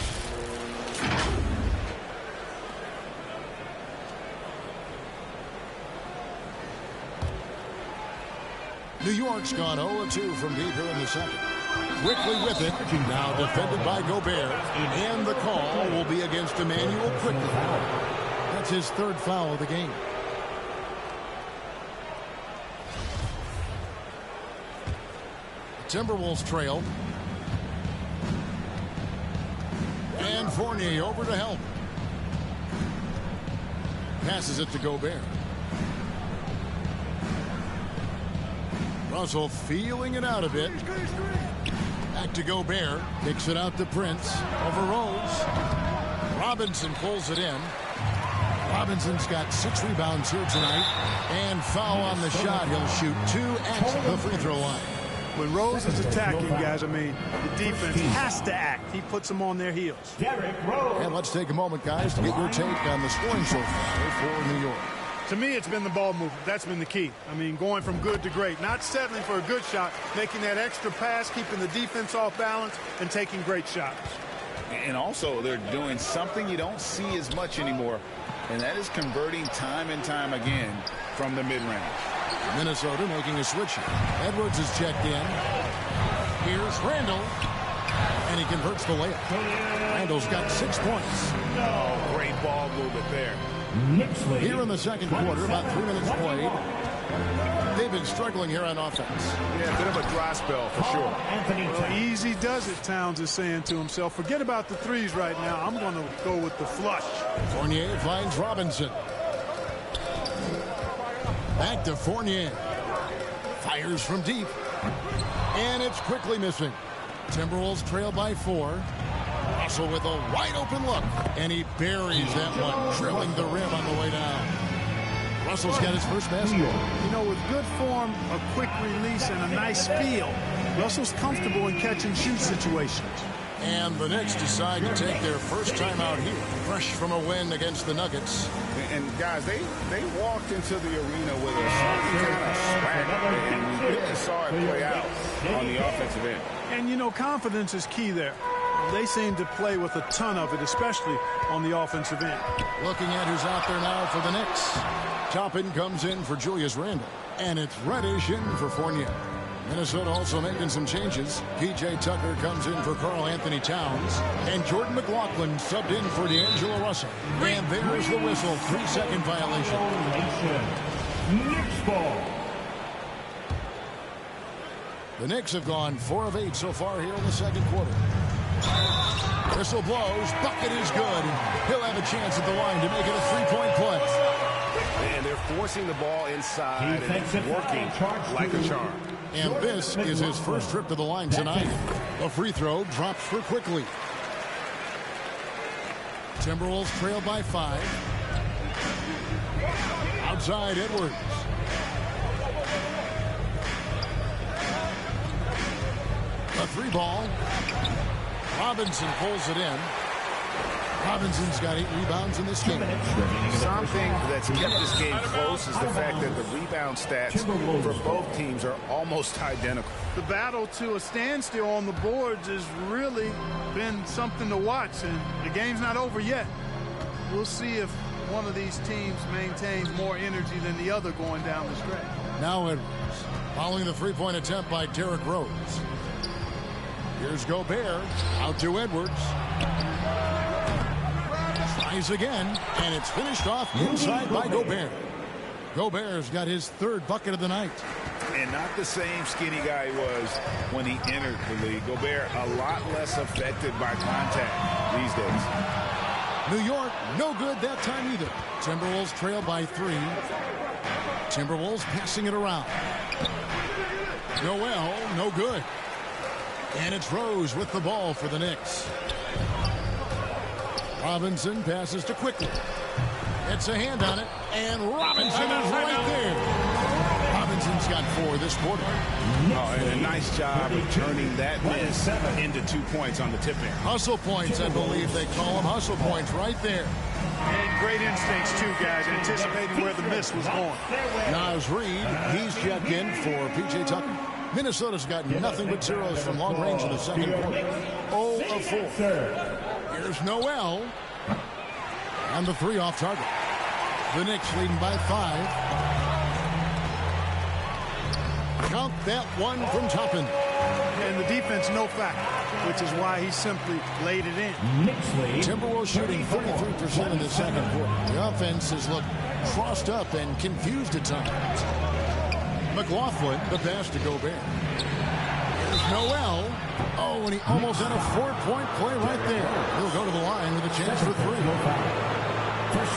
New York's gone 0-2 from deep here in the second. Quickly with it, now defended by Gobert, and the call will be against Emmanuel Quickly. That's his 3rd foul of the game. Timberwolves trail. And Fournier over to help. Passes it to Gobert. Russell feeling it out a bit. Back to Gobert. Kicks it out to Prince. Over Rose. Robinson pulls it in. Robinson's got 6 rebounds here tonight. And foul on the shot. He'll shoot 2 at the free throw line. When Rose is attacking, guys, I mean, the defense has to act. He puts them on their heels. And let's take a moment, guys, to get your take on the scoring so far for New York. To me, it's been the ball movement. That's been the key. I mean, going from good to great. Not settling for a good shot, making that extra pass, keeping the defense off balance, and taking great shots. And also, they're doing something you don't see as much anymore, and that is converting time and time again from the mid-range. Minnesota making a switch here. Edwards is checked in. Here's Randall. And he converts the layup. Randall's got 6 points. Oh, great ball movement there. Here in the second quarter, about 3 minutes played. They've been struggling here on offense. Yeah, a bit of a dry spell for sure. Well, easy does it, Towns is saying to himself. Forget about the threes right now. I'm going to go with the flush. Fournier finds Robinson. Back to Fournier. Fires from deep. And it's quickly missing. Timberwolves trail by 4. Russell with a wide open look. And he buries that one, drilling the rim on the way down. Russell's got his first basket. You know, with good form, a quick release, and a nice feel, Russell's comfortable in catch and shoot situations. And the Knicks decide to take their first time out here, fresh from a win against the Nuggets. And guys, they walked into the arena with a certain kind of swagger, and we really saw it play out on the offensive end. And, you know, confidence is key there. They seem to play with a ton of it, especially on the offensive end. Looking at who's out there now for the Knicks. Toppin comes in for Julius Randle, and it's Reddish in for Fournier. Minnesota also making some changes. P.J. Tucker comes in for Karl Anthony Towns, and Jordan McLaughlin subbed in for D'Angelo Russell. And there's the whistle, 3-second violation. Knicks ball. The Knicks have gone 4 of 8 so far here in the second quarter. Whistle blows, bucket is good. He'll have a chance at the line to make it a 3-point play. And they're forcing the ball inside, and it's working like a charm. And this is his first trip to the line tonight. The free throw drops for quickly. Timberwolves trail by 5. Outside Edwards. A 3-ball. Robinson pulls it in. Robinson's got 8 rebounds in this game. Something that's kept this game close is the fact that the rebound stats for both teams are almost identical. The battle to a standstill on the boards has really been something to watch, and the game's not over yet. We'll see if one of these teams maintains more energy than the other going down the stretch. Now Edwards, following the 3-point attempt by Derrick Rose. Here's Gobert, out to Edwards. Tries again, and it's finished off inside by Gobert. Gobert's got his 3rd bucket of the night. And not the same skinny guy he was when he entered the league. Gobert a lot less affected by contact these days. New York, no good that time either. Timberwolves trail by 3. Timberwolves passing it around. Noel, no good. And it's Rose with the ball for the Knicks. Robinson passes to Quickly. It's a hand on it, and Robinson is right there. Robinson's got 4 this quarter. Oh, and a nice job of turning that miss into 2 points on the tip in. Hustle points, I believe they call them. Hustle points right there. And great instincts, too, guys, anticipating where the miss was going. Naz Reid, he's checked in for P.J. Tucker. Minnesota's got nothing but zeros from long range in the second quarter. 0 of 4. Here's Noel. And the 3 off target. The Knicks leading by 5. Count that one from Toppin. And the defense no factor, which is why he simply laid it in. Timberwolves shooting 33% in the second quarter. The offense has looked crossed up and confused at times. McLaughlin, the pass to Gobert. Here's Noel. Oh, and he almost had a 4-point play right there. He'll go to the line with a chance for 3.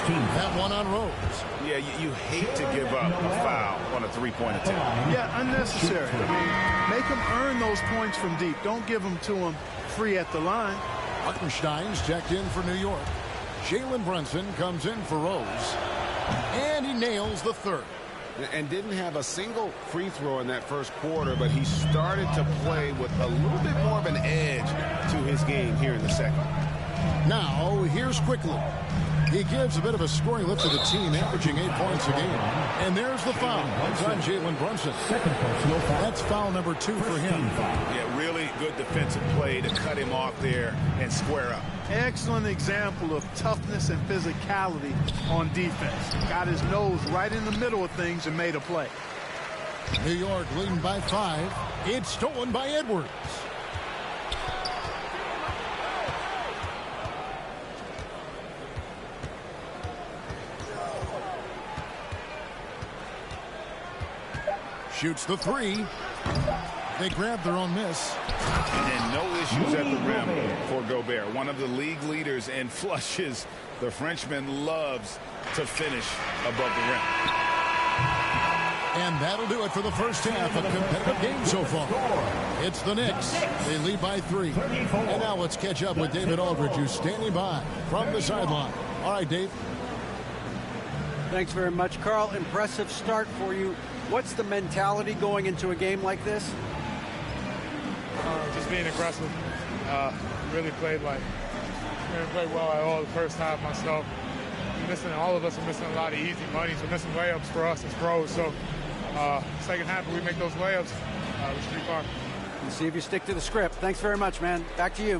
That one on Rose. Yeah, you hate to give up a foul on a 3-point attempt. Yeah, unnecessary. I mean, make them earn those points from deep. Don't give them to them free at the line. Hartenstein's checked in for New York. Jalen Brunson comes in for Rose. And he nails the 3rd. and didn't have a single free throw in that first quarter, but he started to play with a little bit more of an edge to his game here in the second. Now, here's Quickly. He gives a bit of a scoring lift to the team, averaging 8 points a game. And there's the foul. It's on Jalen Brunson. That's foul number 2 for him. Yeah, really good defensive play to cut him off there and square up. Excellent example of toughness and physicality on defense. Got his nose right in the middle of things and made a play. New York leading by 5. It's stolen by Edwards. Shoots the 3. They grab their own miss. And then no issues at the rim for Gobert. One of the league leaders in flushes. The Frenchman loves to finish above the rim. And that'll do it for the first half. A competitive game so far. It's the Knicks. They lead by 3. And now let's catch up with David Aldridge, who's standing by from the sideline. All right, Dave. Thanks very much, Carl. Impressive start for you. What's the mentality going into a game like this? Just being aggressive. Really played well at all the first half myself. All of us are missing a lot of easy money, so missing layups for us as pros. So second half, if we make those layups, we should be fine. We'll see if you stick to the script. Thanks very much, man. Back to you.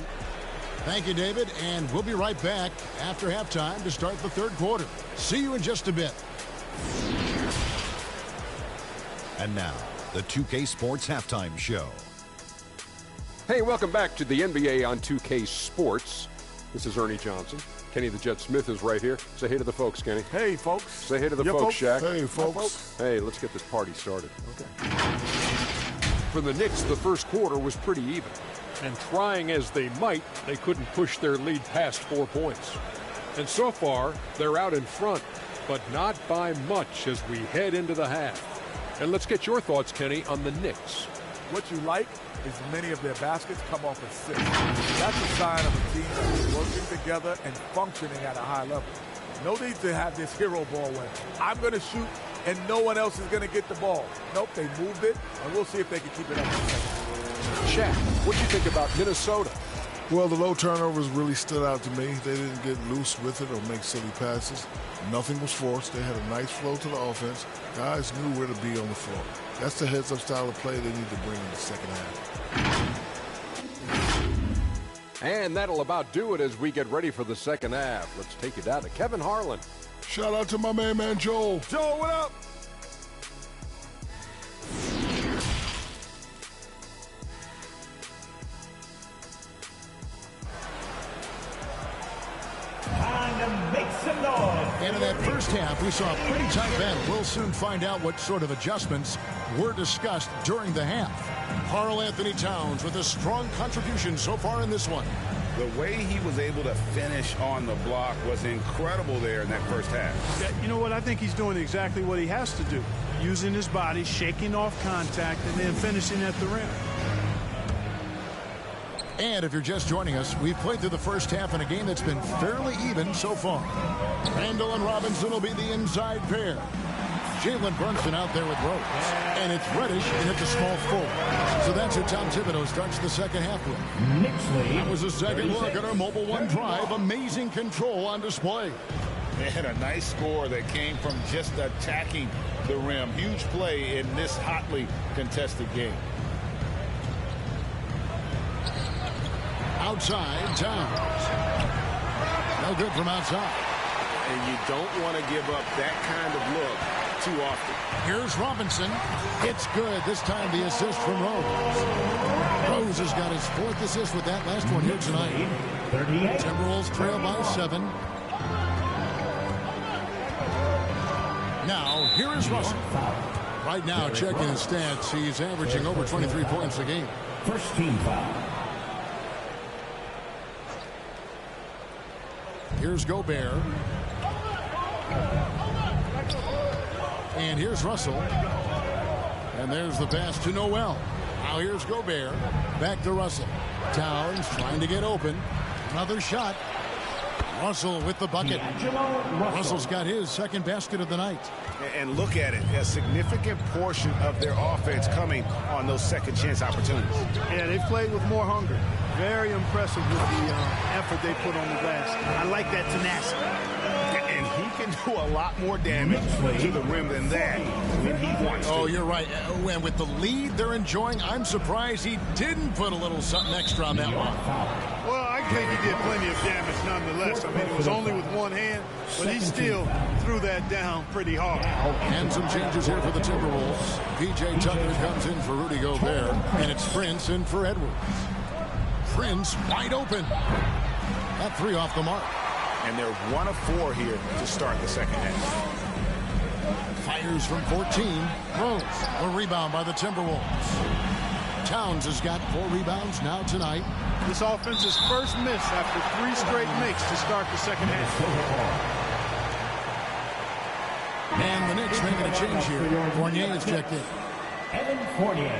Thank you, David, and we'll be right back after halftime to start the third quarter. See you in just a bit. And now, the 2K Sports Halftime Show. Hey, welcome back to the NBA on 2K Sports. This is Ernie Johnson. Kenny the Jet Smith is right here. Say hey to the folks, Kenny. Hey, folks. Say hey to the folks, Shaq. Hey, folks. Hey, let's get this party started. Okay. For the Knicks, the first quarter was pretty even. And trying as they might, they couldn't push their lead past 4 points. And so far, they're out in front, but not by much as we head into the half. And let's get your thoughts, Kenny, on the Knicks. What you like is many of their baskets come off assists. That's a sign of a team that's working together and functioning at a high level. No need to have this hero ball win. I'm going to shoot, and no one else is going to get the ball. Nope, they moved it, and we'll see if they can keep it up. Shaq, what do you think about Minnesota? Well, the low turnovers really stood out to me. They didn't get loose with it or make silly passes. Nothing was forced. They had a nice flow to the offense. Guys knew where to be on the floor. That's the heads-up style of play they need to bring in the second half. And that'll about do it as we get ready for the second half. Let's take it down to Kevin Harlan. Shout out to my man Joel. Joel, what up? And in that first half, we saw a pretty tight battle. We'll soon find out what sort of adjustments were discussed during the half. Karl Anthony Towns with a strong contribution so far in this one. The way he was able to finish on the block was incredible there in that first half. Yeah, you know what? I think he's doing exactly what he has to do. Using his body, shaking off contact, and then finishing at the rim. And if you're just joining us, we've played through the first half in a game that's been fairly even so far. Randall and Robinson will be the inside pair. Jalen Brunson out there with Rose. And it's Reddish in at the small forward. So that's who Tom Thibodeau starts the second half with. That was a second look at our Mobile One drive. Amazing control on display. They had a nice score that came from just attacking the rim. Huge play in this hotly contested game. Outside, Towns. No good from outside. And you don't want to give up that kind of look too often. Here's Robinson. It's good. This time the assist from Rose. Rose has got his 4th assist with that last one here tonight. Timberwolves trail by 7. Now, here is Russell. Right now, checking his stats, he's averaging over 23 points a game. First team foul. Here's Gobert. And here's Russell. And there's the pass to Noel. Now here's Gobert. Back to Russell. Towns trying to get open. Another shot. Russell with the bucket. Russell's got his second basket of the night. And look at it, a significant portion of their offense coming on those second chance opportunities. Yeah, they've played with more hunger. Very impressive with the effort they put on the glass. I like that tenacity. And he can do a lot more damage to the rim than that when he wants to. Oh, you're right. And with the lead they're enjoying, I'm surprised he didn't put a little something extra on that one. Well, I think he did plenty of damage nonetheless. I mean, it was only with one hand, but he still threw that down pretty hard. And some changes here for the Timberwolves. P.J. Tucker comes in for Rudy Gobert, and it's Prince in for Edwards. Prince wide open. That three off the mark. And they're 1 of 4 here to start the second half. Fires from 14. Rose, a rebound by the Timberwolves. Towns has got 4 rebounds now tonight. This offense's first miss after 3 straight makes to start the second half. And the Knicks making a change here. Fournier is checked in. Evan Fournier.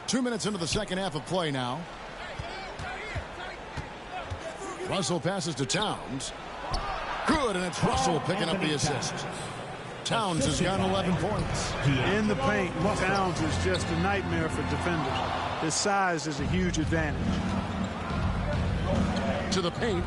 2 minutes into the second half of play now. Russell passes to Towns. Good, and it's Russell picking up the assist. Towns has got 11 points. In the paint, Towns is just a nightmare for defenders. His size is a huge advantage. To the paint.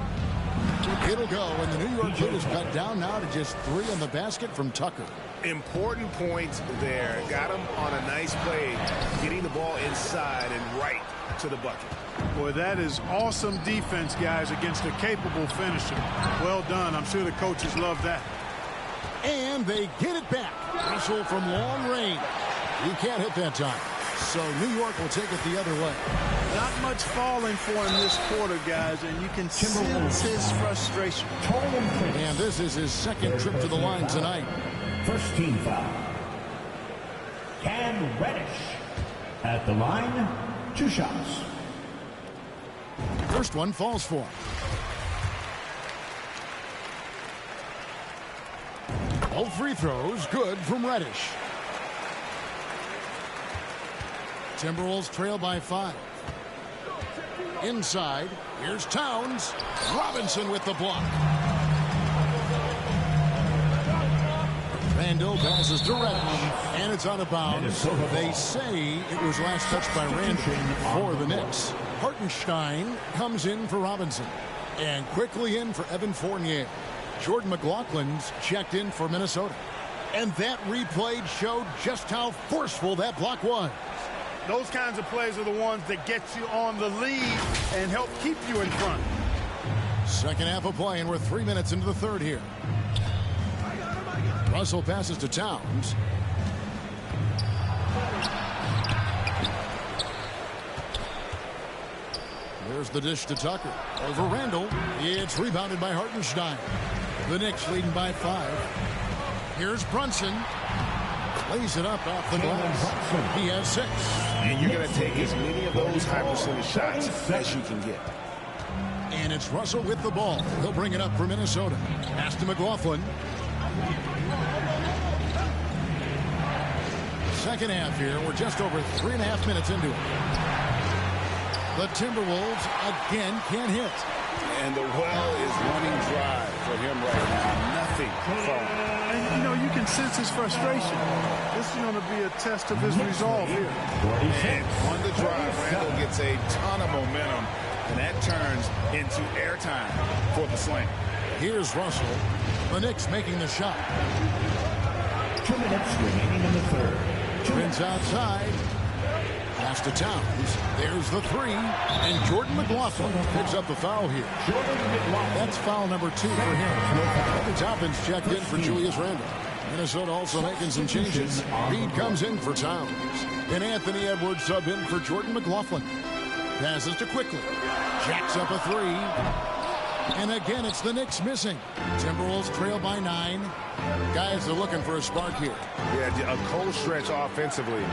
It'll go, and the New York Kid is cut down now to just 3 on the basket from Tucker. Important points there. Got him on a nice play, getting the ball inside and right to the bucket. Boy, that is awesome defense, guys, against a capable finisher. Well done. I'm sure the coaches love that. And they get it back. Russell from long range. He can't hit that time. So New York will take it the other way. Not much falling for him this quarter, guys, and you can sense his frustration. And this is his second trip to the line tonight. First team foul. Cam Reddish at the line. 2 shots. First one falls for him. All free throws good from Reddish. Timberwolves trail by 5. Inside, here's Towns. Robinson with the block. Randall passes to Reddish, and it's out of bounds. They say it was last touched by Randall for the Knicks. Hartenstein comes in for Robinson, and quickly in for Evan Fournier. Jordan McLaughlin's checked in for Minnesota. And that replay showed just how forceful that block was. Those kinds of plays are the ones that get you on the lead and help keep you in front. Second half of play, and we're 3 minutes into the third here. Russell passes to Towns. There's the dish to Tucker. Over Randall. It's rebounded by Hartenstein. The Knicks leading by 5. Here's Brunson. Lays it up off the glass. He has 6. And you're going to take as many of those high percentage shots as you can get. And it's Russell with the ball. He'll bring it up for Minnesota. Pass to McLaughlin. Second half here. We're just over 3.5 minutes into it. The Timberwolves again can't hit. And the well is running dry for him right now. Nothing falling. And, you know, you can sense his frustration. This is going to be a test of his resolve here. And on the drive, Randall gets a ton of momentum, and that turns into airtime for the slam. Here's Russell. The Knicks making the shot. 2 minutes remaining in the third. Prince outside. Pass to Towns. There's the 3. And Jordan McLaughlin picks up the foul here. That's foul number 2 for him. Toppin's checked in for Julius Randle. Minnesota also making some changes. Reed comes in for Towns. And Anthony Edwards sub in for Jordan McLaughlin. Passes to Quickly. Jacks up a 3. And again, it's the Knicks missing. Timberwolves trail by 9. Guys are looking for a spark here. Yeah, a cold stretch offensively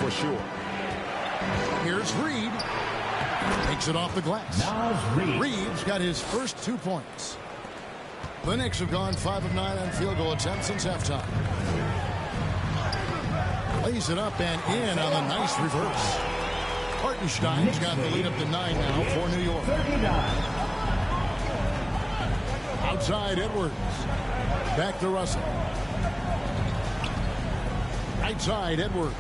for sure. Here's Reed. Takes it off the glass. Now Reed. Reed's got his first 2 points. The Knicks have gone 5 of 9 on field goal attempts since halftime. Lays it up and in on the nice reverse. Hartenstein's got the lead up to 9 now for New York. Outside Edwards. Back to Russell. Outside Edwards.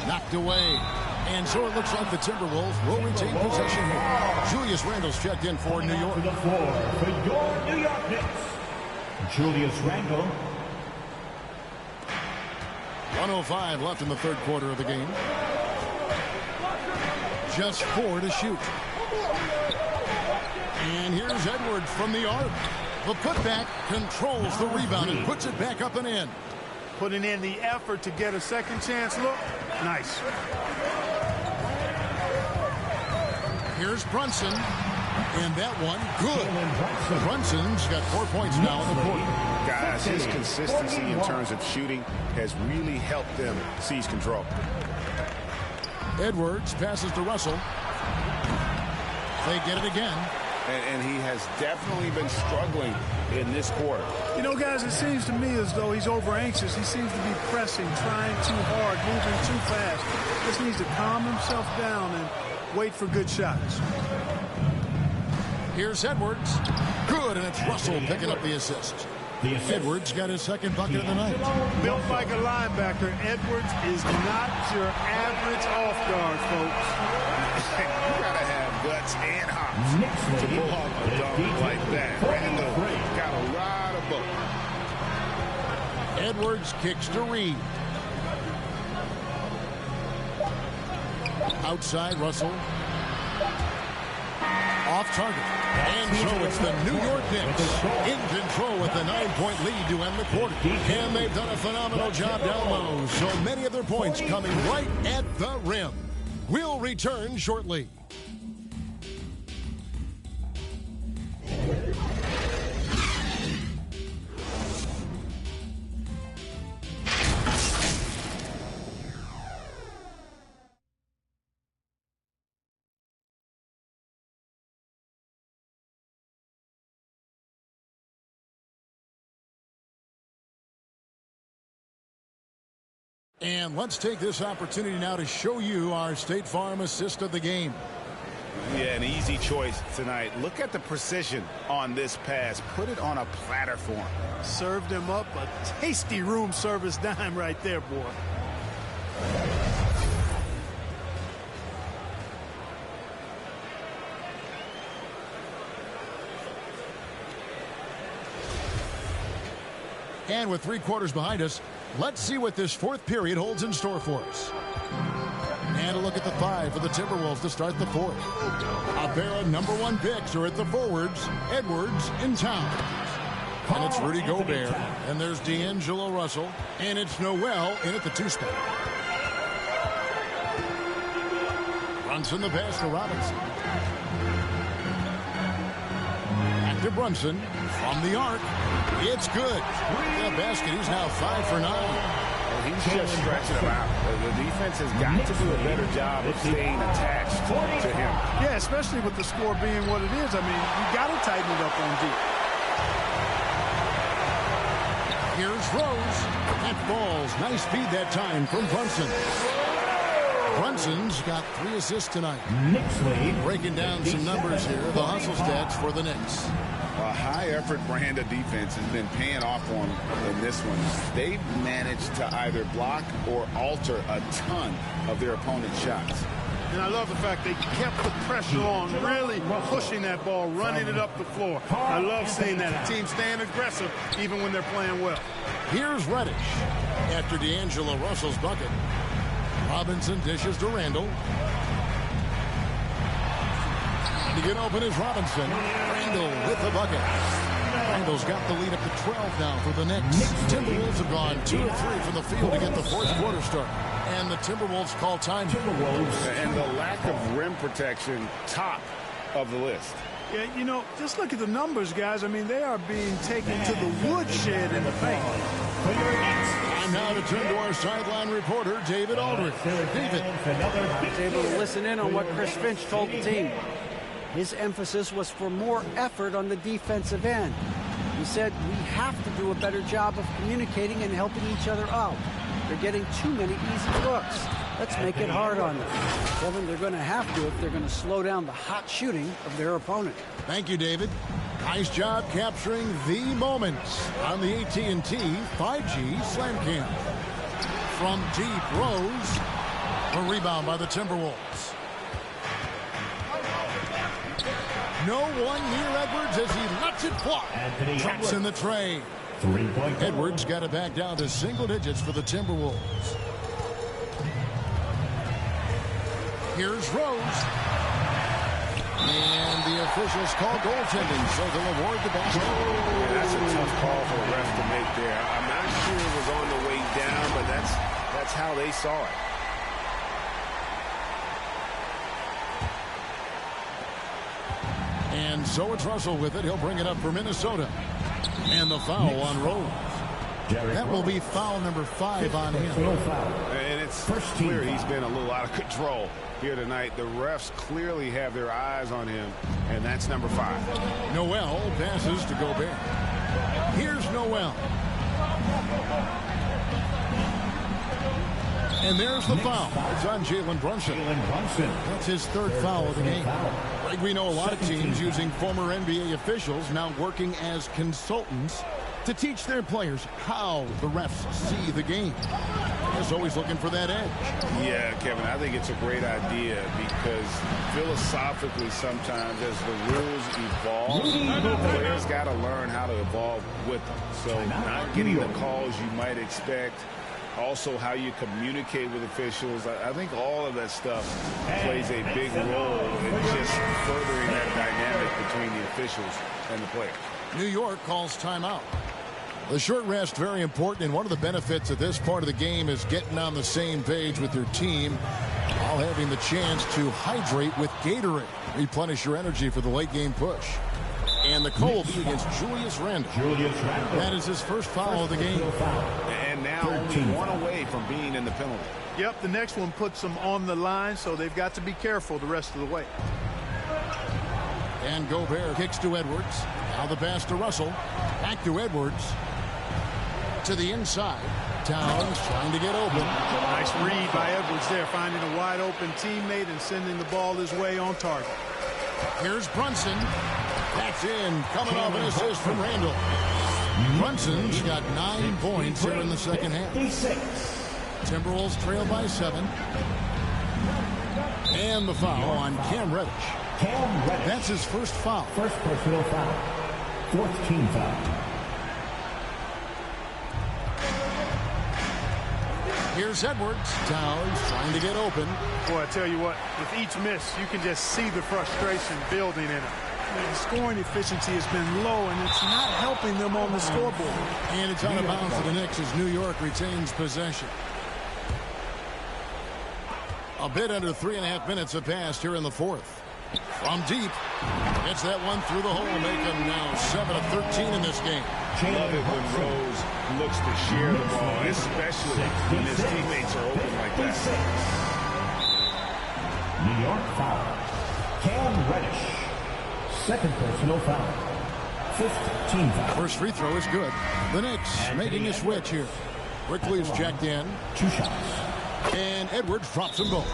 Knocked away. And so it looks like the Timberwolves will retain possession here. Julius Randle's checked in for New York. To the floor for your New York Knicks, Julius Randle. 1:05 left in the third quarter of the game. Just 4 to shoot. And here's Edwards from the arc. The putback controls the rebound and puts it back up and in. Putting in the effort to get a second chance look. Nice. Here's Brunson. And that one, good. Brunson's got 4 points now in the quarter. Guys, his consistency in terms of shooting has really helped them seize control. Edwards passes to Russell. They get it again. And he has definitely been struggling in this quarter. You know, guys, it seems to me as though he's over anxious. He seems to be pressing, trying too hard, moving too fast. Just needs to calm himself down and wait for good shots. Here's Edwards. Good, and it's Russell picking up the assist. Edwards got his second bucket of the night. Built like a linebacker, Edwards is not your average off guard, folks. You gotta have guts and hops to pull off a dunk like that. Randle got a lot of both. Edwards kicks to Reed. Outside Russell. Off target. And so it's the New York Knicks in control with the 9-point lead to end the quarter. And they've done a phenomenal job down low. So many of their points coming right at the rim. We'll return shortly. And let's take this opportunity now to show you our State Farm assist of the game. Yeah, an easy choice tonight. Look at the precision on this pass. Put it on a platter for him. Served him up a tasty room service dime right there, boy. And with 3 quarters behind us, let's see what this fourth period holds in store for us. And a look at the 5 for the Timberwolves to start the fourth. A pair of #1 picks are at the forwards, Edwards and Towns. And it's Rudy Gobert, and there's D'Angelo Russell, and it's Noel in at the 2 spot. Brunson the pass to Robinson. Back to Brunson from the arc. It's good. The basket, he's now 5 for 9. Well, he's just stretching him out. The defense has got to do a better job of staying attached to him. Yeah, especially with the score being what it is. I mean, you got to tighten it up on deep. Here's Rose. That falls. Nice feed that time from Brunson. Brunson's got 3 assists tonight. Knicks lead. Breaking down some numbers here. The hustle stats for the Knicks. A high-effort brand of defense has been paying off on in this one. They've managed to either block or alter a ton of their opponent's shots. And I love the fact they kept the pressure on, really pushing that ball, running it up the floor. I love seeing that. The team staying aggressive even when they're playing well. Here's Reddish. After D'Angelo Russell's bucket, Robinson dishes to Randle. To get open is Robinson. Randle with the bucket. Randle's got the lead up to 12 now for the Knicks. Timberwolves have gone 2 of 3 from the field to get the fourth quarter start. And the Timberwolves call time. And the lack of rim protection, top of the list. Yeah, you know, just look at the numbers, guys. I mean, they are being taken to the woodshed in the paint. Time now to turn to our sideline reporter, David Aldridge. David. I was able to listen in on what Chris Finch told the team. His emphasis was for more effort on the defensive end. He said, we have to do a better job of communicating and helping each other out. They're getting too many easy looks. Let's make it hard on them. Kevin, they're going to have to if they're going to slow down the hot shooting of their opponent. Thank you, David. Nice job capturing the moments on the AT&T 5G Slam Cam. From deep, Rose. A rebound by the Timberwolves. No one near Edwards as he lets it fly. Drops in the tray. Edwards got it back down to single digits for the Timberwolves. Here's Rose. And the officials call goaltending, so they'll award the basket. Yeah, that's a tough call for a ref to make there. I'm not sure it was on the way down, but that's how they saw it. And so it's Russell with it. He'll bring it up for Minnesota. And the foul on Rose. That will be foul number 5 on him. And it's clear he's been a little out of control here tonight. The refs clearly have their eyes on him, and that's number 5. Noel passes to Gobert. Here's Noel. And there's the foul. It's on Jalen Brunson. That's his 3rd foul of the game. Like we know, a lot of teams using former NBA officials now working as consultants to teach their players how the refs see the game. Just always looking for that edge. Yeah, Kevin, I think it's a great idea because philosophically sometimes as the rules evolve, players got to learn how to evolve with them. So not getting the calls you might expect, also how you communicate with officials. I think all of that stuff plays a big role in just furthering that dynamic between the officials and the players. New York calls timeout. The short rest, very important, and one of the benefits of this part of the game is getting on the same page with your team while having the chance to hydrate with Gatorade. Replenish your energy for the late game push. And the call will be against Julius Randle. That is his 1st foul of the game. And now only 1 away from being in the penalty. Yep, the next one puts them on the line, so they've got to be careful the rest of the way. And Gobert kicks to Edwards. Now the pass to Russell. Back to Edwards. To the inside. Towns trying to get open. Nice read by Edwards there, finding a wide open teammate and sending the ball his way on target. Here's Brunson. That's in. Coming off an assist from Randle. Brunson's got 9 points here in the second half. Timberwolves trail by 7. And the foul on Cam Reddish. That's his 1st foul. 1st personal foul. 4th team foul. Here's Edwards. Towns trying to get open. Boy, I tell you what, with each miss, you can just see the frustration building in him. The scoring efficiency has been low, and it's not helping them on the scoreboard. And it's out of bounds to the Knicks as New York retains possession. A bit under 3.5 minutes have passed here in the 4th. From deep, gets that one through the hole, make him now 7 of 13 in this game. Love it when Rose looks to share the ball, especially when his teammates are open like that. New York foul. Cam Reddish. 2nd personal foul. 5th team foul. First free throw is good. The Knicks making a switch here. Quickly's checked in. 2 shots. And Edwards drops them both.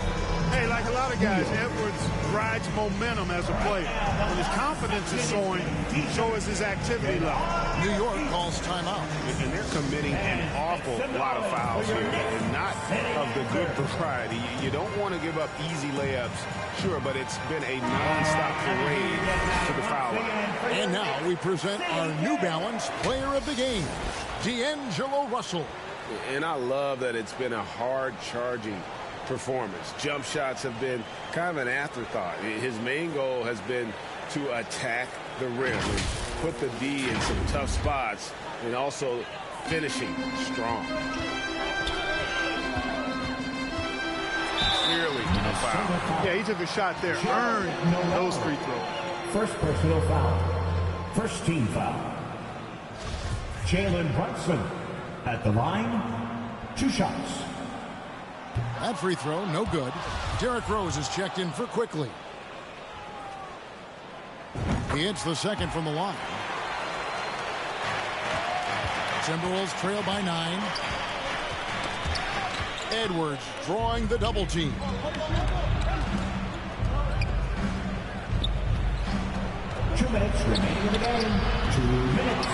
Hey, like a lot of guys, Edwards rides momentum as a player. When his confidence is soaring, so is his activity level. New York calls timeout. And they're committing an awful lot of fouls here, and not of the good variety. You don't want to give up easy layups, sure, but it's been a nonstop parade to the foul line. And now we present our New Balance Player of the Game, D'Angelo Russell. And I love that it's been a hard-charging performance. Jump shots have been kind of an afterthought. His main goal has been to attack the rim and put the D in some tough spots, and also finishing strong. Clearly a foul. Yeah, he took a shot there, earned those free throws. 1st personal foul. 1st team foul. Jalen Brunson at the line. 2 shots. That free throw, no good. Derrick Rose is checked in for Quickly. He hits the 2nd from the line. Timberwolves trail by 9. Edwards drawing the double team. Remaining in the game. 2 minutes.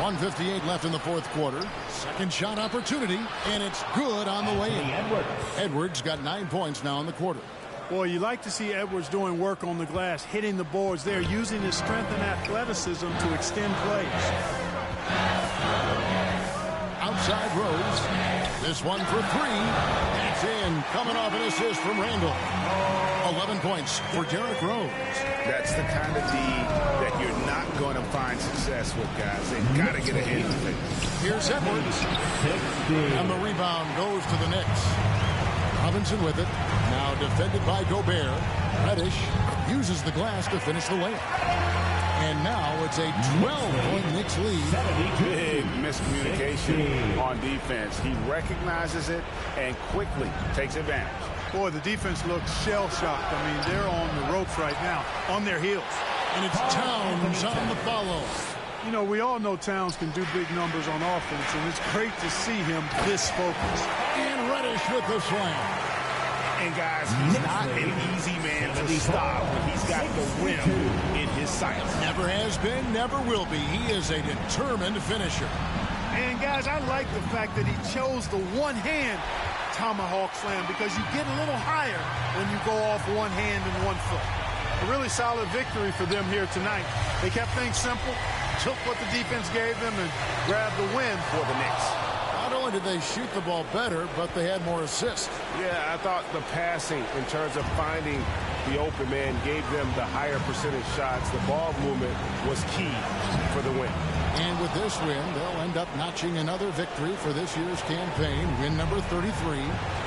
1:58 left in the fourth quarter. Second shot opportunity, and it's good on the way in. Edwards got 9 points now in the quarter. Boy, you like to see Edwards doing work on the glass, hitting the boards there, using his strength and athleticism to extend plays. Outside Rose. This one for three. It's in. Coming off an assist from Randall. 11 points for Derrick Rose. That's the kind of D that you're not going to find success with, guys. They've got to get ahead of it. Here's Edwards. And the rebound goes to the Knicks. Robinson with it. Now defended by Gobert. Reddish uses the glass to finish the layup. And now it's a 12-point Knicks lead. Big miscommunication on defense. He recognizes it and quickly takes advantage. Boy, the defense looks shell-shocked. I mean, they're on the ropes right now, on their heels. And it's Towns on the follow. You know, we all know Towns can do big numbers on offense, and it's great to see him this focused. And Reddish with the slam. And guys, he's not an easy man to stop when he's got the rim in his sights. Never has been, never will be. He is a determined finisher. And guys, I like the fact that he chose the one-hand tomahawk slam because you get a little higher when you go off one hand and 1 foot. A really solid victory for them here tonight. They kept things simple, took what the defense gave them, and grabbed the win for the Knicks. Not only did they shoot the ball better, but they had more assists. Yeah, I thought the passing in terms of finding the open man gave them the higher percentage shots. The ball movement was key for the win. And with this win, they'll end up notching another victory for this year's campaign, win number 33.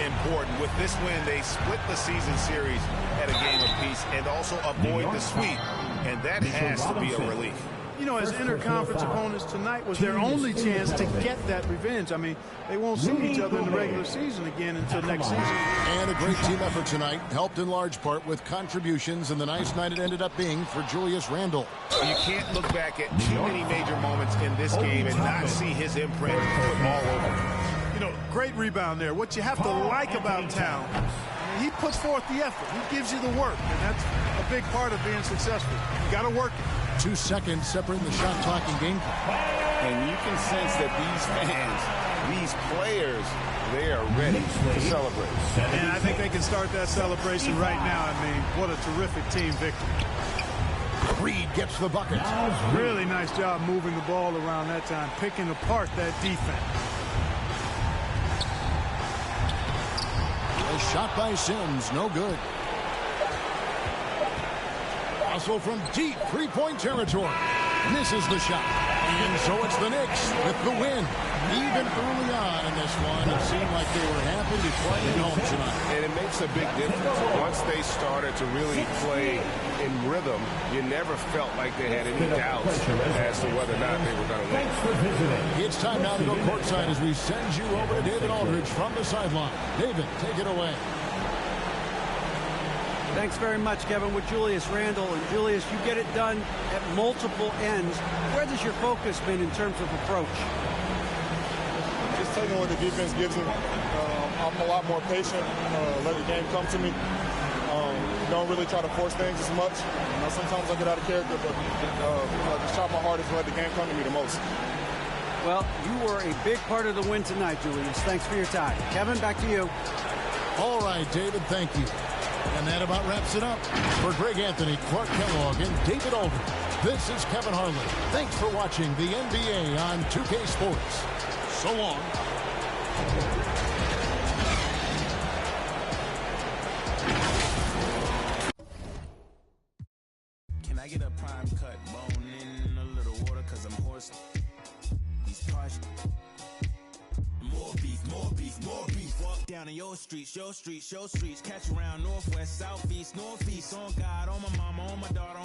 Important. With this win, they split the season series at a game apiece and also avoid the sweep. And that has to be a relief. You know, as interconference opponents, tonight was their only chance to get that revenge. I mean, they won't see each other in the regular season again until next season. And a great team effort tonight, helped in large part with contributions in the nice night it ended up being for Julius Randle. You can't look back at too many major moments in this game and not see his imprint put all over it. You know, great rebound there. What you have to like about Towns, he puts forth the effort. He gives you the work, and that's a big part of being successful. You got to work it. 2 seconds separating the shot clock and game clock. And you can sense that these fans, these players, they are ready to celebrate. And I think they can start that celebration right now. I mean, what a terrific team victory. Reed gets the bucket. Really nice job moving the ball around that time, picking apart that defense. A shot by Sims, no good. Hustle from deep three-point territory. Misses the shot. And so it's the Knicks with the win. Even early on in this one, it seemed like they were happy to play at home tonight. And it makes a big difference. Once they started to really play in rhythm, you never felt like they had any doubts as to whether or not they were going to win. It's time now to go courtside as we send you over to David Aldridge from the sideline. David, take it away. Thanks very much, Kevin, with Julius Randle. And Julius, you get it done at multiple ends. Where has your focus been in terms of approach? Just taking what the defense gives me. I'm a lot more patient, let the game come to me. Don't really try to force things as much. Sometimes I get out of character, but just try my hardest to let the game come to me the most. Well, you were a big part of the win tonight, Julius. Thanks for your time. Kevin, back to you. All right, David, thank you. And that about wraps it up. For Greg Anthony, Clark Kellogg, and David Aldridge, this is Kevin Harlan. Thanks for watching the NBA on 2K Sports. So long. Can I get a prime cut bone in a little water? Cause I'm hoarse. These parts. More beef, more beef, more beef. Walk down in your streets, your streets, your streets. Catch around northwest, southeast, northeast. On God, on my mama, on my daughter,